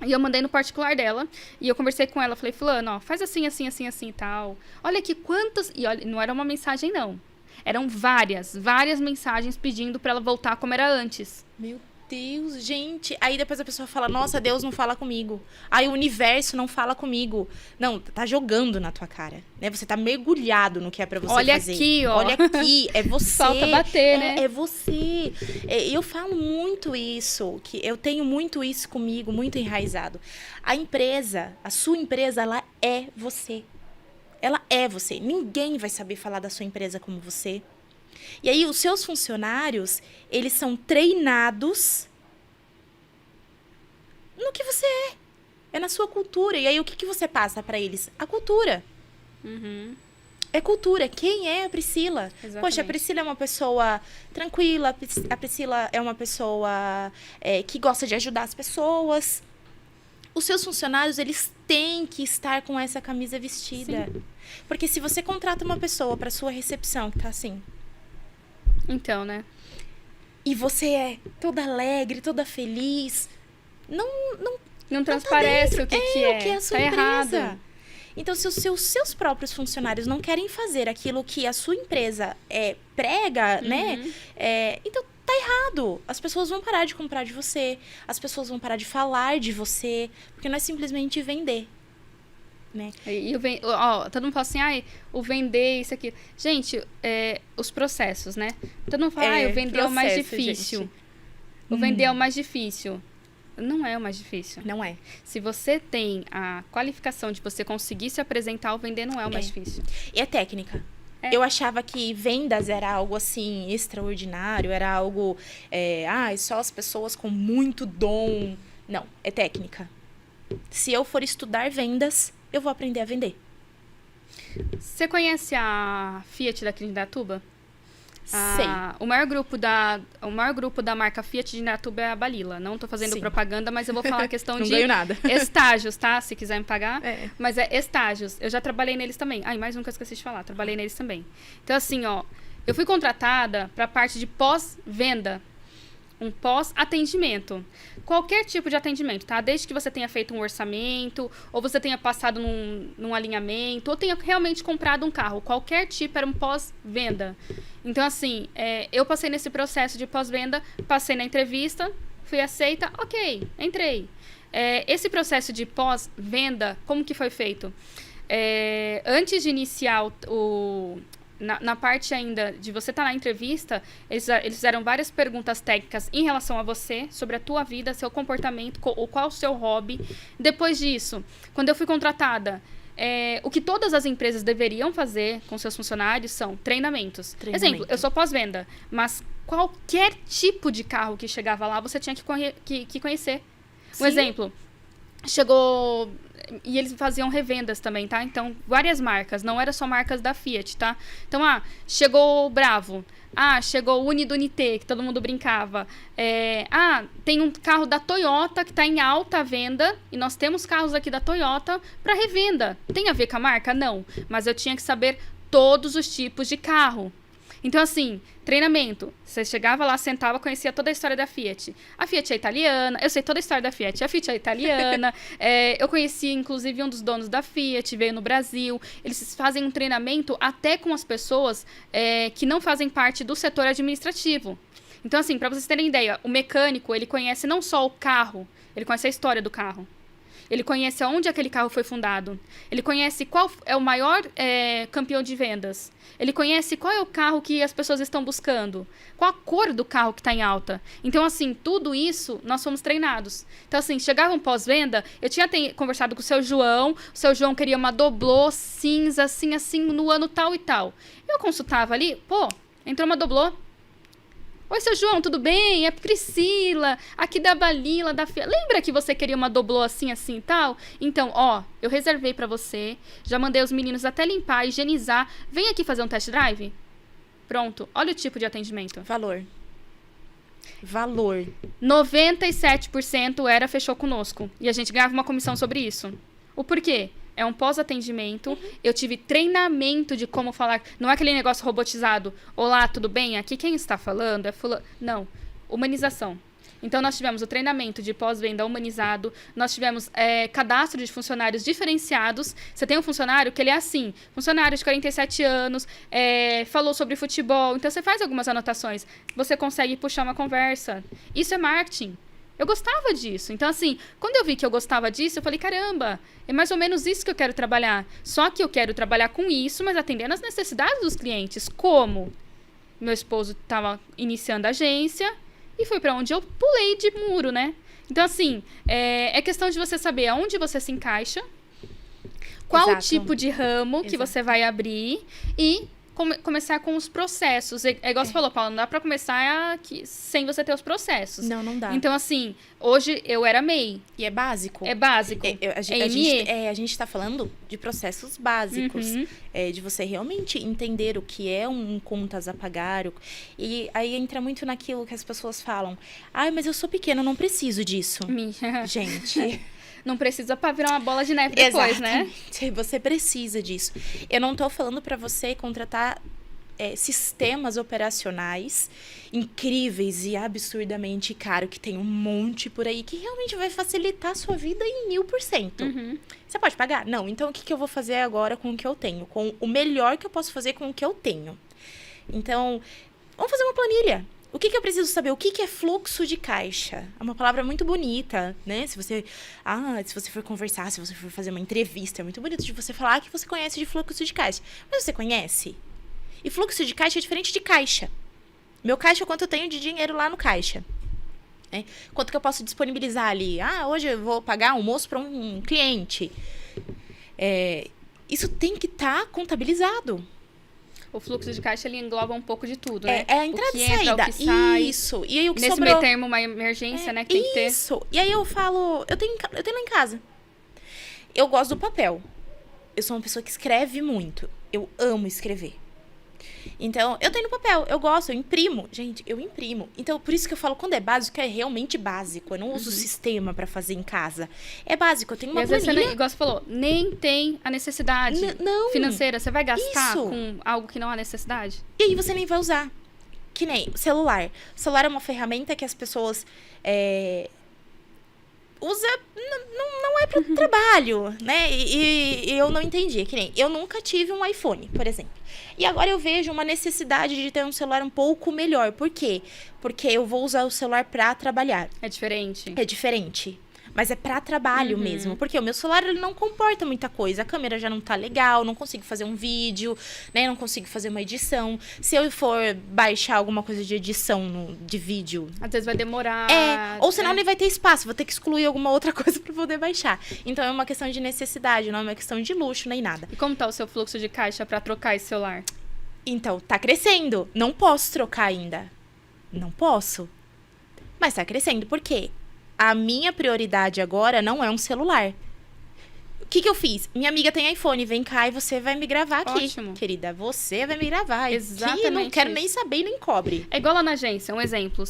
E eu mandei no particular dela, e eu conversei com ela, falei, fulano, faz assim, assim, assim, assim e tal. Olha aqui quantas... E olha, não era uma mensagem, não. Eram várias mensagens pedindo pra ela voltar como era antes. Meu Deus, gente. Aí depois a pessoa fala, nossa, Deus não fala comigo. Aí o universo não fala comigo. Não, tá jogando na tua cara, né? Você tá mergulhado no que é pra você Olha fazer. Aqui, ó. Olha aqui, é você. Falta bater, né? É você. Eu falo muito isso, que eu tenho muito isso comigo, muito enraizado. A sua empresa, ela é você. Ela é você. Ninguém vai saber falar da sua empresa como você. E aí, os seus funcionários, eles são treinados no que você é. É na sua cultura. E aí, o que você passa para eles? A cultura. É cultura. Quem é a Priscila? Exatamente. Poxa, a Priscila é uma pessoa tranquila. A Priscila é uma pessoa que gosta de ajudar as pessoas. Os seus funcionários, eles têm que estar com essa camisa vestida. Sim. Porque se você contrata uma pessoa para sua recepção que tá assim... Então, né? E você é toda alegre, toda feliz. Não transparece o que é. O que é a sua tá empresa. errado. Então, se os seus próprios funcionários não querem fazer aquilo que a sua empresa prega, né? Então, tá errado. As pessoas vão parar de comprar de você. As pessoas vão parar de falar de você. Porque não é simplesmente vender. Né? Todo mundo fala assim, o vender, isso aqui. Gente, os processos, né? Todo mundo fala, o vender é o mais difícil. Gente. O vender é o mais difícil. Não é o mais difícil. Não é. Se você tem a qualificação de você conseguir se apresentar, o vender não é o mais difícil. E é técnica. Eu achava que vendas era algo assim extraordinário, era algo só as pessoas com muito dom. Não, é técnica. Se eu for estudar vendas, eu vou aprender a vender. Você conhece a Fiat daqui de Indaiatuba? Sei. O maior grupo da marca Fiat de Indaiatuba é a Balila. Não tô fazendo propaganda, mas eu vou falar a questão de ganho nada. estágios, tá? Se quiser me pagar. Mas é estágios. Eu já trabalhei neles também. E mais um que eu esqueci de falar. Trabalhei neles também. Então, assim, eu fui contratada para a parte de pós-venda. Um pós-atendimento. Qualquer tipo de atendimento, tá? Desde que você tenha feito um orçamento, ou você tenha passado num alinhamento, ou tenha realmente comprado um carro. Qualquer tipo era um pós-venda. Então, assim, eu passei nesse processo de pós-venda, passei na entrevista, fui aceita, ok, entrei. Esse processo de pós-venda, como que foi feito? Antes de iniciar na parte ainda de você estar na entrevista, eles fizeram várias perguntas técnicas em relação a você, sobre a tua vida, seu comportamento, qual o seu hobby. Depois disso, quando eu fui contratada, o que todas as empresas deveriam fazer com seus funcionários são treinamentos. Exemplo, eu sou pós-venda, mas qualquer tipo de carro que chegava lá, você tinha que conhecer. Sim. Um exemplo, chegou... E eles faziam revendas também, tá? Então, várias marcas, não era só marcas da Fiat, tá? Então, chegou o Bravo. Chegou o Unidunité, que todo mundo brincava. Tem um carro da Toyota que está em alta venda, e nós temos carros aqui da Toyota para revenda. Tem a ver com a marca? Não. Mas eu tinha que saber todos os tipos de carro. Então, assim, treinamento. Você chegava lá, sentava, conhecia toda a história da Fiat. A Fiat é italiana, eu sei toda a história da Fiat. A Fiat é italiana, eu conheci, inclusive, um dos donos da Fiat, veio no Brasil. Eles fazem um treinamento até com as pessoas que não fazem parte do setor administrativo. Então, assim, para vocês terem ideia, o mecânico, ele conhece não só o carro, ele conhece a história do carro. Ele conhece onde aquele carro foi fundado. Ele conhece qual é o maior campeão de vendas. Ele conhece qual é o carro que as pessoas estão buscando. Qual a cor do carro que está em alta. Então, assim, tudo isso nós fomos treinados. Então, assim, chegava um pós-venda, eu tinha conversado com o seu João. O seu João queria uma doblô cinza, assim, no ano tal e tal. Eu consultava ali, entrou uma doblô. Oi, seu João, tudo bem? É Priscila, aqui da Balila, da Fiat. Lembra que você queria uma doblô assim e tal? Então, eu reservei pra você, já mandei os meninos até limpar, higienizar. Vem aqui fazer um test drive? Pronto, olha o tipo de atendimento. Valor. 97% fechou conosco. E a gente ganhava uma comissão sobre isso. O porquê? É um pós-atendimento. Eu tive treinamento de como falar. Não é aquele negócio robotizado. Olá, tudo bem? Aqui quem está falando é fulano. Não. Humanização. Então, nós tivemos o treinamento de pós-venda humanizado. Nós tivemos cadastro de funcionários diferenciados. Você tem um funcionário que ele é assim. Funcionário de 47 anos. Falou sobre futebol. Então, você faz algumas anotações. Você consegue puxar uma conversa. Isso é marketing. Eu gostava disso. Então, assim, quando eu vi que eu gostava disso, eu falei, caramba, é mais ou menos isso que eu quero trabalhar. Só que eu quero trabalhar com isso, mas atendendo às necessidades dos clientes. Como? Meu esposo estava iniciando a agência e foi para onde eu pulei de muro, né? Então, assim, é questão de você saber aonde você se encaixa, qual o tipo de ramo que você vai abrir e começar com os processos. É igual você falou, Paula, não dá pra começar sem você ter os processos. Não dá. Então, assim, hoje eu era MEI. E é básico. É básico. A gente tá falando de processos básicos. De você realmente entender o que é um contas a pagar. E aí entra muito naquilo que as pessoas falam. Ai, mas eu sou pequena, eu não preciso disso. Gente... Não precisa pra virar uma bola de neve depois, né? Você precisa disso. Eu não tô falando pra você contratar sistemas operacionais incríveis e absurdamente caro, que tem um monte por aí, que realmente vai facilitar a sua vida em 1000%. Você pode pagar? Não. Então, o que eu vou fazer agora com o que eu tenho? Com o melhor que eu posso fazer com o que eu tenho. Então, vamos fazer uma planilha. O que eu preciso saber? O que é fluxo de caixa? É uma palavra muito bonita, né? Se você for conversar, se você for fazer uma entrevista, é muito bonito de você falar que você conhece de fluxo de caixa. Mas você conhece? E fluxo de caixa é diferente de caixa. Meu caixa é quanto eu tenho de dinheiro lá no caixa. Quanto que eu posso disponibilizar ali? Hoje eu vou pagar almoço para um cliente. Isso tem que estar contabilizado. O fluxo de caixa, ele engloba um pouco de tudo, né? É a entrada e saída. O que sai. Isso. E aí o que nesse sobrou... meio termo, uma emergência, né? Que tem que ter. Isso. E aí eu falo... Eu tenho lá em casa. Eu gosto do papel. Eu sou uma pessoa que escreve muito. Eu amo escrever. Então, eu tenho no papel. Eu gosto, eu imprimo. Gente, eu imprimo. Então, por isso que eu falo, quando é básico, é realmente básico. Eu não uso sistema pra fazer em casa. É básico, eu tenho uma planilha. Às vezes, igual você falou, nem tem a necessidade financeira. Você vai gastar com algo que não há necessidade? E aí, você nem vai usar. Que nem celular. O celular é uma ferramenta que as pessoas... usa, não é para trabalho, né? E eu não entendi. Que nem eu nunca tive um iPhone, por exemplo. E agora eu vejo uma necessidade de ter um celular um pouco melhor. Por quê? Porque eu vou usar o celular para trabalhar. É diferente? É diferente. Mas é para trabalho mesmo. Porque o meu celular, ele não comporta muita coisa. A câmera já não tá legal, não consigo fazer um vídeo, né? Não consigo fazer uma edição. Se eu for baixar alguma coisa de edição de vídeo... Às vezes vai demorar. Ou senão nem vai ter espaço. Vou ter que excluir alguma outra coisa para poder baixar. Então, é uma questão de necessidade, não é uma questão de luxo nem nada. E como tá o seu fluxo de caixa para trocar esse celular? Então, tá crescendo. Não posso trocar ainda. Não posso. Mas tá crescendo. Por quê? A minha prioridade agora não é um celular. O que eu fiz? Minha amiga tem iPhone, vem cá e você vai me gravar aqui. Ótimo. Querida, você vai me gravar. Exatamente. Que não quero nem saber, nem cobre. É igual lá na agência, um exemplo.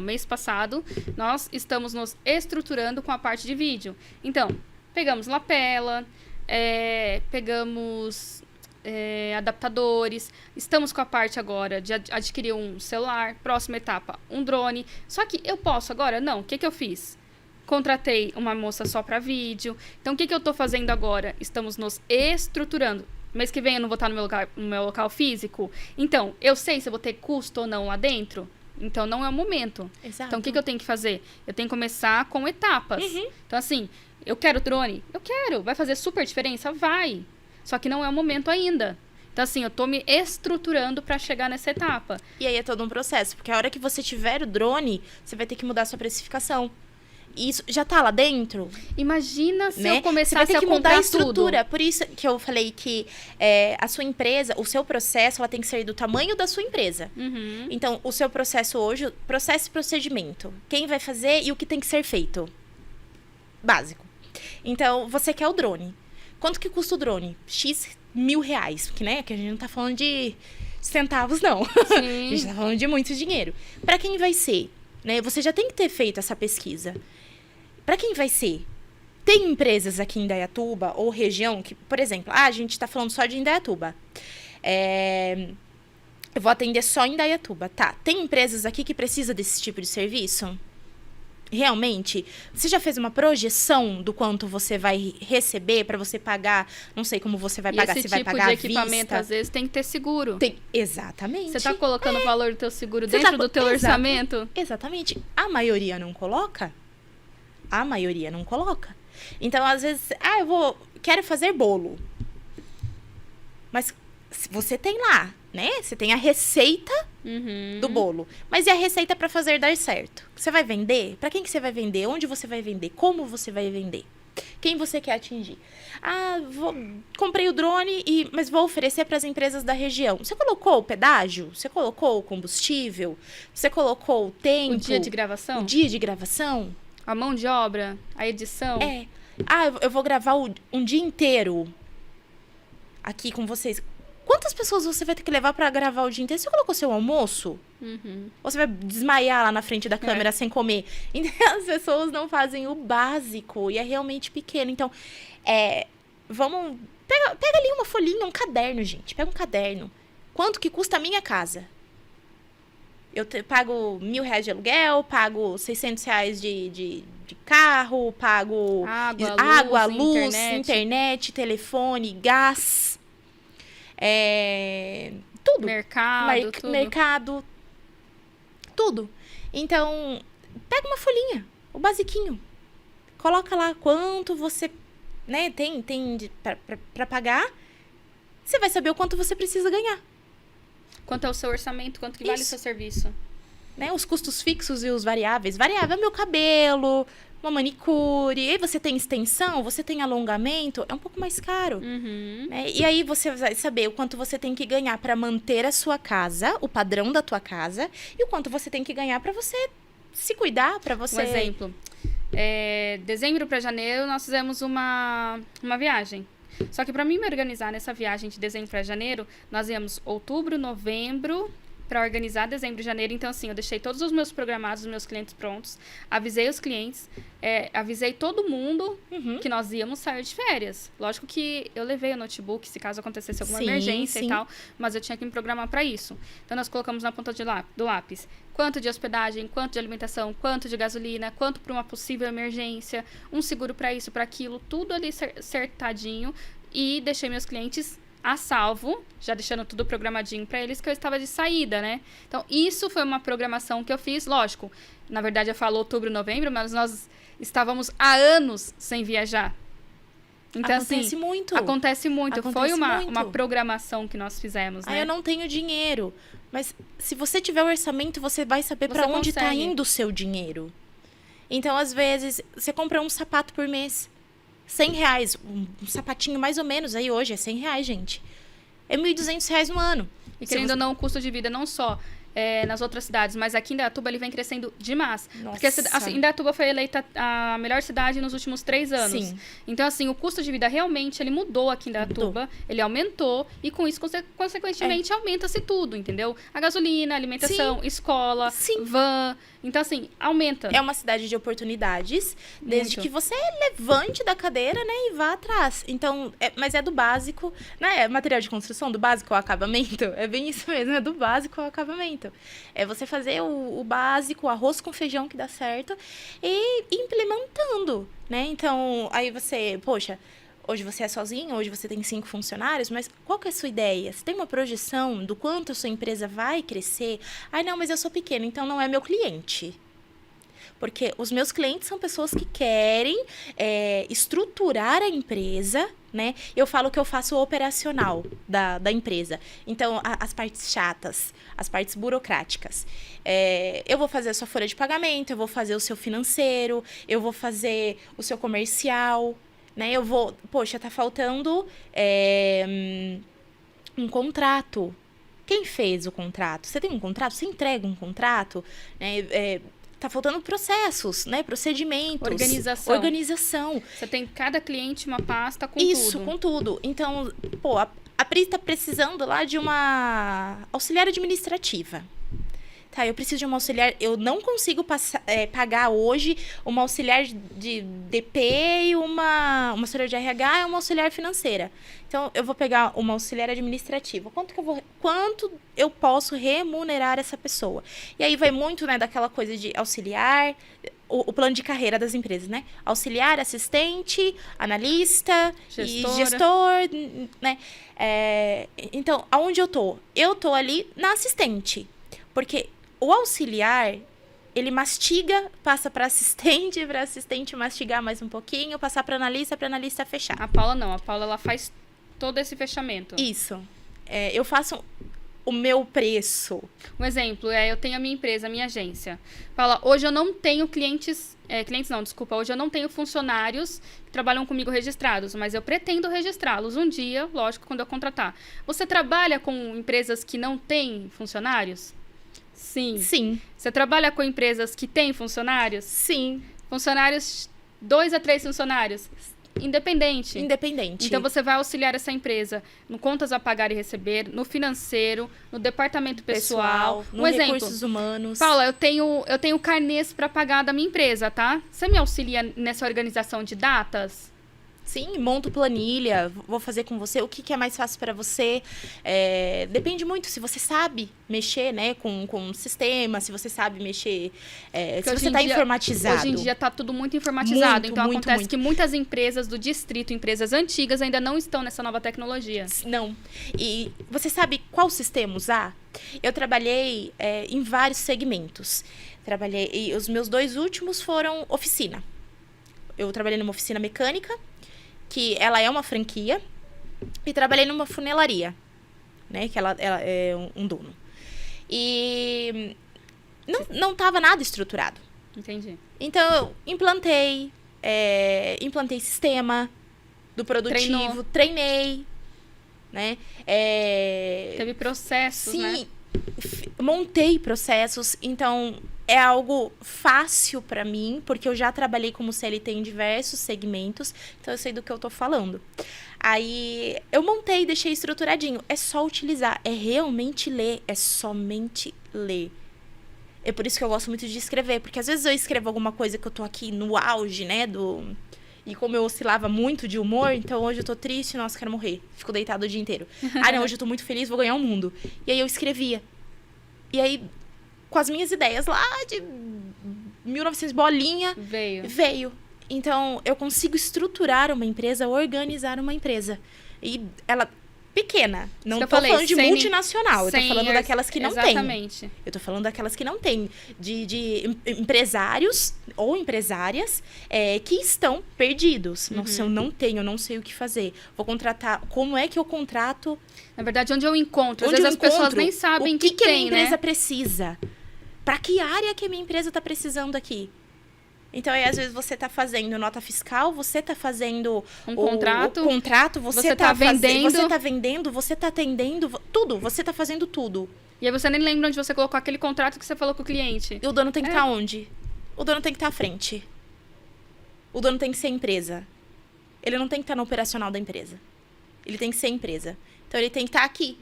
Mês passado, nós estamos nos estruturando com a parte de vídeo. Então, pegamos lapela, pegamos... adaptadores, estamos com a parte agora de adquirir um celular, próxima etapa, um drone. Só que eu posso agora? Não. O que eu fiz? Contratei uma moça só para vídeo. Então, o que eu tô fazendo agora? Estamos nos estruturando. Mês que vem eu não vou estar no meu local físico. Então, eu sei se eu vou ter custo ou não lá dentro. Então, não é o momento. Exato. Então, o que eu tenho que fazer? Eu tenho que começar com etapas. Então, assim, eu quero drone? Eu quero. Vai fazer super diferença? Vai. Só que não é o momento ainda. Então, assim, eu tô me estruturando para chegar nessa etapa. E aí é todo um processo. Porque a hora que você tiver o drone, você vai ter que mudar a sua precificação. E isso já tá lá dentro. Imagina se né? eu começasse a comprar mudar a estrutura. tudo. Por isso que eu falei que a sua empresa, o seu processo, ela tem que ser do tamanho da sua empresa. Então, o seu processo hoje, processo e procedimento. Quem vai fazer e o que tem que ser feito. Básico. Então, você quer o drone. Quanto que custa o drone? X R$1.000, que, né? Que a gente não tá falando de centavos, não. Sim. A gente tá falando de muito dinheiro. Para quem vai ser? Né? Você já tem que ter feito essa pesquisa. Para quem vai ser? Tem empresas aqui em Indaiatuba ou região que, por exemplo, a gente tá falando só de Indaiatuba. Eu vou atender só em Indaiatuba, tá? Tem empresas aqui que precisam desse tipo de serviço? Realmente, você já fez uma projeção do quanto você vai receber para você pagar? Não sei como você vai pagar, se vai pagar à vista. Esse tipo de equipamento, às vezes, tem que ter seguro. Exatamente. Você tá colocando o valor do teu seguro dentro do teu orçamento? Exatamente. A maioria não coloca. A maioria não coloca. Então, às vezes, quero fazer bolo. Mas você tem lá, né? Você tem a receita do bolo. Mas e a receita para fazer dar certo? Você vai vender? Para quem que você vai vender? Onde você vai vender? Como você vai vender? Quem você quer atingir? Comprei o drone, mas vou oferecer para as empresas da região. Você colocou o pedágio? Você colocou o combustível? Você colocou o tempo? O dia de gravação? O dia de gravação? A mão de obra? A edição? Eu vou gravar um dia inteiro aqui com vocês. Quantas pessoas você vai ter que levar para gravar o dia inteiro? Você colocou seu almoço? Ou você vai desmaiar lá na frente da câmera sem comer? Então, as pessoas não fazem o básico e é realmente pequeno. Então, vamos... Pega ali uma folhinha, um caderno, gente. Pega um caderno. Quanto que custa a minha casa? Eu pago R$1.000 de aluguel, pago R$600 de carro, pago água, luz, internet, telefone, gás, tudo. Mercado, tudo. Então, pega uma folhinha, o basiquinho. Coloca lá quanto você, né, tem para pagar. Você vai saber o quanto você precisa ganhar. Quanto é o seu orçamento, quanto que vale o seu serviço. Né, os custos fixos e os variáveis. Variável é meu cabelo, uma manicure. E aí você tem extensão, você tem alongamento, é um pouco mais caro. Né? E aí você vai saber o quanto você tem que ganhar para manter a sua casa, o padrão da tua casa, e o quanto você tem que ganhar para você se cuidar, para você... Um exemplo. Dezembro para janeiro, nós fizemos uma viagem. Só que para mim me organizar nessa viagem de dezembro para janeiro, nós íamos outubro, novembro, para organizar dezembro e janeiro. Então, assim, eu deixei todos os meus programados, os meus clientes prontos, avisei os clientes, avisei todo mundo que nós íamos sair de férias. Lógico que eu levei o notebook, se caso acontecesse alguma emergência e tal, mas eu tinha que me programar para isso. Então, nós colocamos na ponta do lápis quanto de hospedagem, quanto de alimentação, quanto de gasolina, quanto para uma possível emergência, um seguro para isso, para aquilo, tudo ali acertadinho, e deixei meus clientes a salvo, já deixando tudo programadinho para eles, que eu estava de saída, né? Então, isso foi uma programação que eu fiz, lógico. Na verdade, eu falo outubro, novembro, mas nós estávamos há anos sem viajar. Então, acontece muito. Acontece muito. Foi uma programação que nós fizemos, né? Eu não tenho dinheiro. Mas se você tiver o orçamento, você vai saber para onde está indo o seu dinheiro. Então, às vezes, você compra um sapato por mês. R$100. Um sapatinho mais ou menos aí hoje é R$100, gente. É R$1.200 no ano. E querendo ou não, o custo de vida não só nas outras cidades, mas aqui em Indaiatuba ele vem crescendo demais. Nossa. Porque assim, Indaiatuba foi eleita a melhor cidade nos últimos 3 anos. Sim. Então, assim, o custo de vida realmente, ele mudou aqui em Indaiatuba, ele aumentou e com isso, consequentemente, aumenta-se tudo, entendeu? A gasolina, a alimentação, escola, van. Então, assim, aumenta. É uma cidade de oportunidades, desde que você levante da cadeira, né, e vá atrás. Então, mas é do básico, né? É material de construção, do básico ao acabamento. É bem isso mesmo, é do básico ao acabamento. É você fazer o básico, o arroz com feijão que dá certo e implementando, né? Então, aí você, poxa, hoje você é sozinho, hoje você tem 5 funcionários, mas qual que é a sua ideia? Você tem uma projeção do quanto a sua empresa vai crescer? Ai, não, mas eu sou pequena, então não é meu cliente. Porque os meus clientes são pessoas que querem estruturar a empresa, né? Eu falo que eu faço o operacional da empresa. Então, as partes chatas, as partes burocráticas. Eu vou fazer a sua folha de pagamento, eu vou fazer o seu financeiro, eu vou fazer o seu comercial, né? Eu vou... Poxa, tá faltando um contrato. Quem fez o contrato? Você tem um contrato? Você entrega um contrato? Tá faltando processos, né? Procedimentos. Organização. Você tem cada cliente uma pasta com isso, tudo. Com tudo. Então, a Pri tá precisando lá de uma auxiliar administrativa. Tá, eu preciso de uma auxiliar... Eu não consigo pagar hoje uma auxiliar de DP e uma auxiliar de RH e uma auxiliar financeira. Então, eu vou pegar uma auxiliar administrativa. Quanto eu posso remunerar essa pessoa? E aí vai muito, né, daquela coisa de auxiliar... O plano de carreira das empresas, né? Auxiliar, assistente, analista e gestor, né? Então, aonde eu tô? Eu tô ali na assistente. Porque o auxiliar, ele mastiga, passa para assistente mastigar mais um pouquinho, passar para analista fechar. A Paula não, a Paula ela faz todo esse fechamento. Isso. Eu faço o meu preço. Um exemplo, eu tenho a minha empresa, a minha agência. Fala, hoje eu não tenho clientes não, desculpa, hoje eu não tenho funcionários que trabalham comigo registrados, mas eu pretendo registrá-los um dia, lógico, quando eu contratar. Você trabalha com empresas que não têm funcionários? Sim. Sim. Você trabalha com empresas que têm funcionários? Sim. Funcionários, 2 a 3 funcionários? Independente. Então, você vai auxiliar essa empresa no contas a pagar e receber, no financeiro, no departamento pessoal. No recursos humanos. Paula, eu tenho carnês para pagar da minha empresa, tá? Você me auxilia nessa organização de datas? Sim, monto planilha, vou fazer com você o que é mais fácil para você. Depende muito se você sabe mexer, né, com o sistema, se você sabe mexer, se você está informatizado. Hoje em dia está tudo muito informatizado, então acontece muito. que muitas empresas do distrito, empresas antigas, ainda não estão nessa nova tecnologia. Não. E você sabe qual sistema usar? Eu trabalhei em vários segmentos. E os meus 2 últimos foram oficina. Eu trabalhei numa oficina mecânica, que ela é uma franquia, e trabalhei numa funelaria, né, que ela é um dono. E não estava nada estruturado. Entendi. Então, eu implantei sistema do produtivo, treinei, né? Teve processos, sim, né? Montei processos, então é algo fácil para mim, porque eu já trabalhei como CLT em diversos segmentos, então eu sei do que eu tô falando. Aí eu montei, deixei estruturadinho, é só utilizar, é realmente ler, é somente ler. É por isso que eu gosto muito de escrever, porque às vezes eu escrevo alguma coisa que eu tô aqui no auge, né, E como eu oscilava muito de humor, então hoje eu tô triste, nossa, quero morrer. Fico deitado o dia inteiro. Não, hoje eu tô muito feliz, vou ganhar o mundo. E aí eu escrevia. E aí, com as minhas ideias lá de 1900 bolinha, veio. Então, eu consigo estruturar uma empresa, organizar uma empresa. E ela... pequena. Não tô falando de multinacional. Eu tô falando daquelas que não têm. Exatamente. Eu tô falando daquelas que não têm. De empresários ou empresárias que estão perdidos. Nossa, eu não tenho, eu não sei o que fazer. Vou contratar. Como é que eu contrato? Na verdade, onde eu encontro? Às vezes as pessoas nem sabem o que tem, a minha empresa né? precisa. Pra que área que a minha empresa tá precisando aqui? Então, aí, às vezes, você tá fazendo nota fiscal, você tá fazendo um contrato, você tá vendendo, você tá vendendo, você tá atendendo, tudo, você tá fazendo tudo. E aí você nem lembra onde você colocou aquele contrato que você falou com o cliente. E o dono tem que estar onde? O dono tem que estar à frente. O dono tem que ser empresa. Ele não tem que estar no operacional da empresa. Ele tem que ser empresa. Então, ele tem que estar aqui.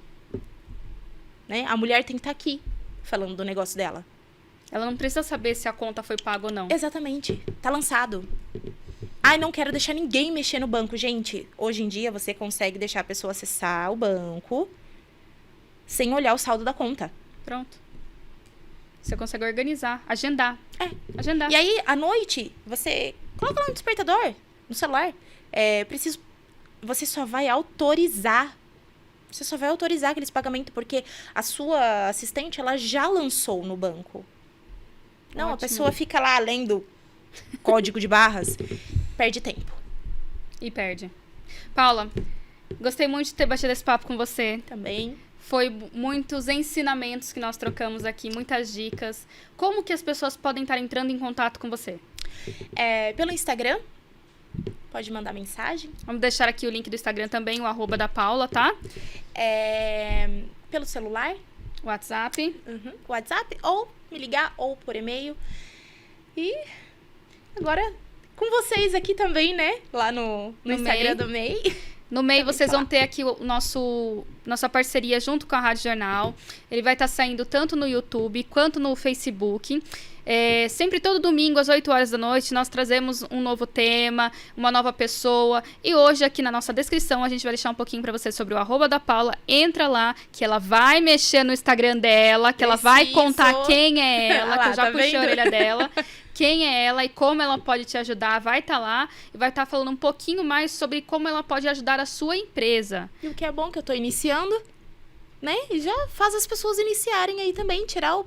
Né? A mulher tem que estar aqui, falando do negócio dela. Ela não precisa saber se a conta foi paga ou não. Exatamente. Tá lançado. Não quero deixar ninguém mexer no banco. Gente, hoje em dia você consegue deixar a pessoa acessar o banco sem olhar o saldo da conta. Pronto. Você consegue organizar, agendar. Agendar. E aí, à noite, você coloca lá no despertador, no celular. Você só vai autorizar. Você só vai autorizar aqueles pagamentos porque a sua assistente, ela já lançou no banco. Não, Ótimo. A pessoa fica lá lendo código de barras, perde tempo. E perde. Paula, gostei muito de ter batido esse papo com você. Também. Foi muitos ensinamentos que nós trocamos aqui, muitas dicas. Como que as pessoas podem estar entrando em contato com você? Pelo Instagram, pode mandar mensagem. Vamos deixar aqui o link do Instagram também, o @ da Paula, tá? Pelo celular. WhatsApp. WhatsApp, ou me ligar, ou por e-mail. E agora com vocês aqui também, né? Lá no Instagram do MEI. No MEI vocês vão ter aqui nossa parceria junto com a Rádio Jornal. Ele vai estar saindo tanto no YouTube quanto no Facebook. Sempre todo domingo, às 8 horas da noite, nós trazemos um novo tema, uma nova pessoa. E hoje, aqui na nossa descrição, a gente vai deixar um pouquinho para você sobre o @ da Paula. Entra lá, que ela vai mexer no Instagram dela, que ela vai contar quem é ela, que eu já puxei a orelha dela. Quem é ela e como ela pode te ajudar, vai estar lá e vai estar falando um pouquinho mais sobre como ela pode ajudar a sua empresa. E o que é bom que eu tô iniciando, né? E já faz as pessoas iniciarem aí também, tirar o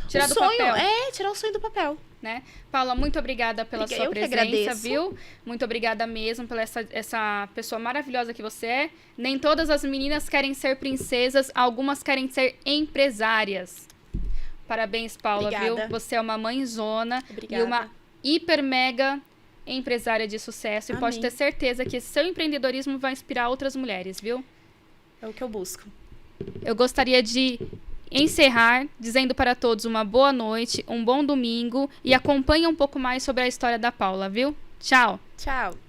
sonho. Do papel. Tirar o sonho do papel. né? Paula, muito obrigada pela sua Eu que presença, agradeço. viu? Muito obrigada mesmo pela essa pessoa maravilhosa que você é. Nem todas as meninas querem ser princesas, algumas querem ser empresárias. Parabéns, Paula, Obrigada. viu? Você é uma mãezona Obrigada. e uma hiper mega empresária de sucesso. E pode Amém. ter certeza que esse seu empreendedorismo vai inspirar outras mulheres, viu? É o que eu busco. Eu gostaria de encerrar dizendo para todos uma boa noite, um bom domingo e acompanhe um pouco mais sobre a história da Paula, viu? Tchau! Tchau.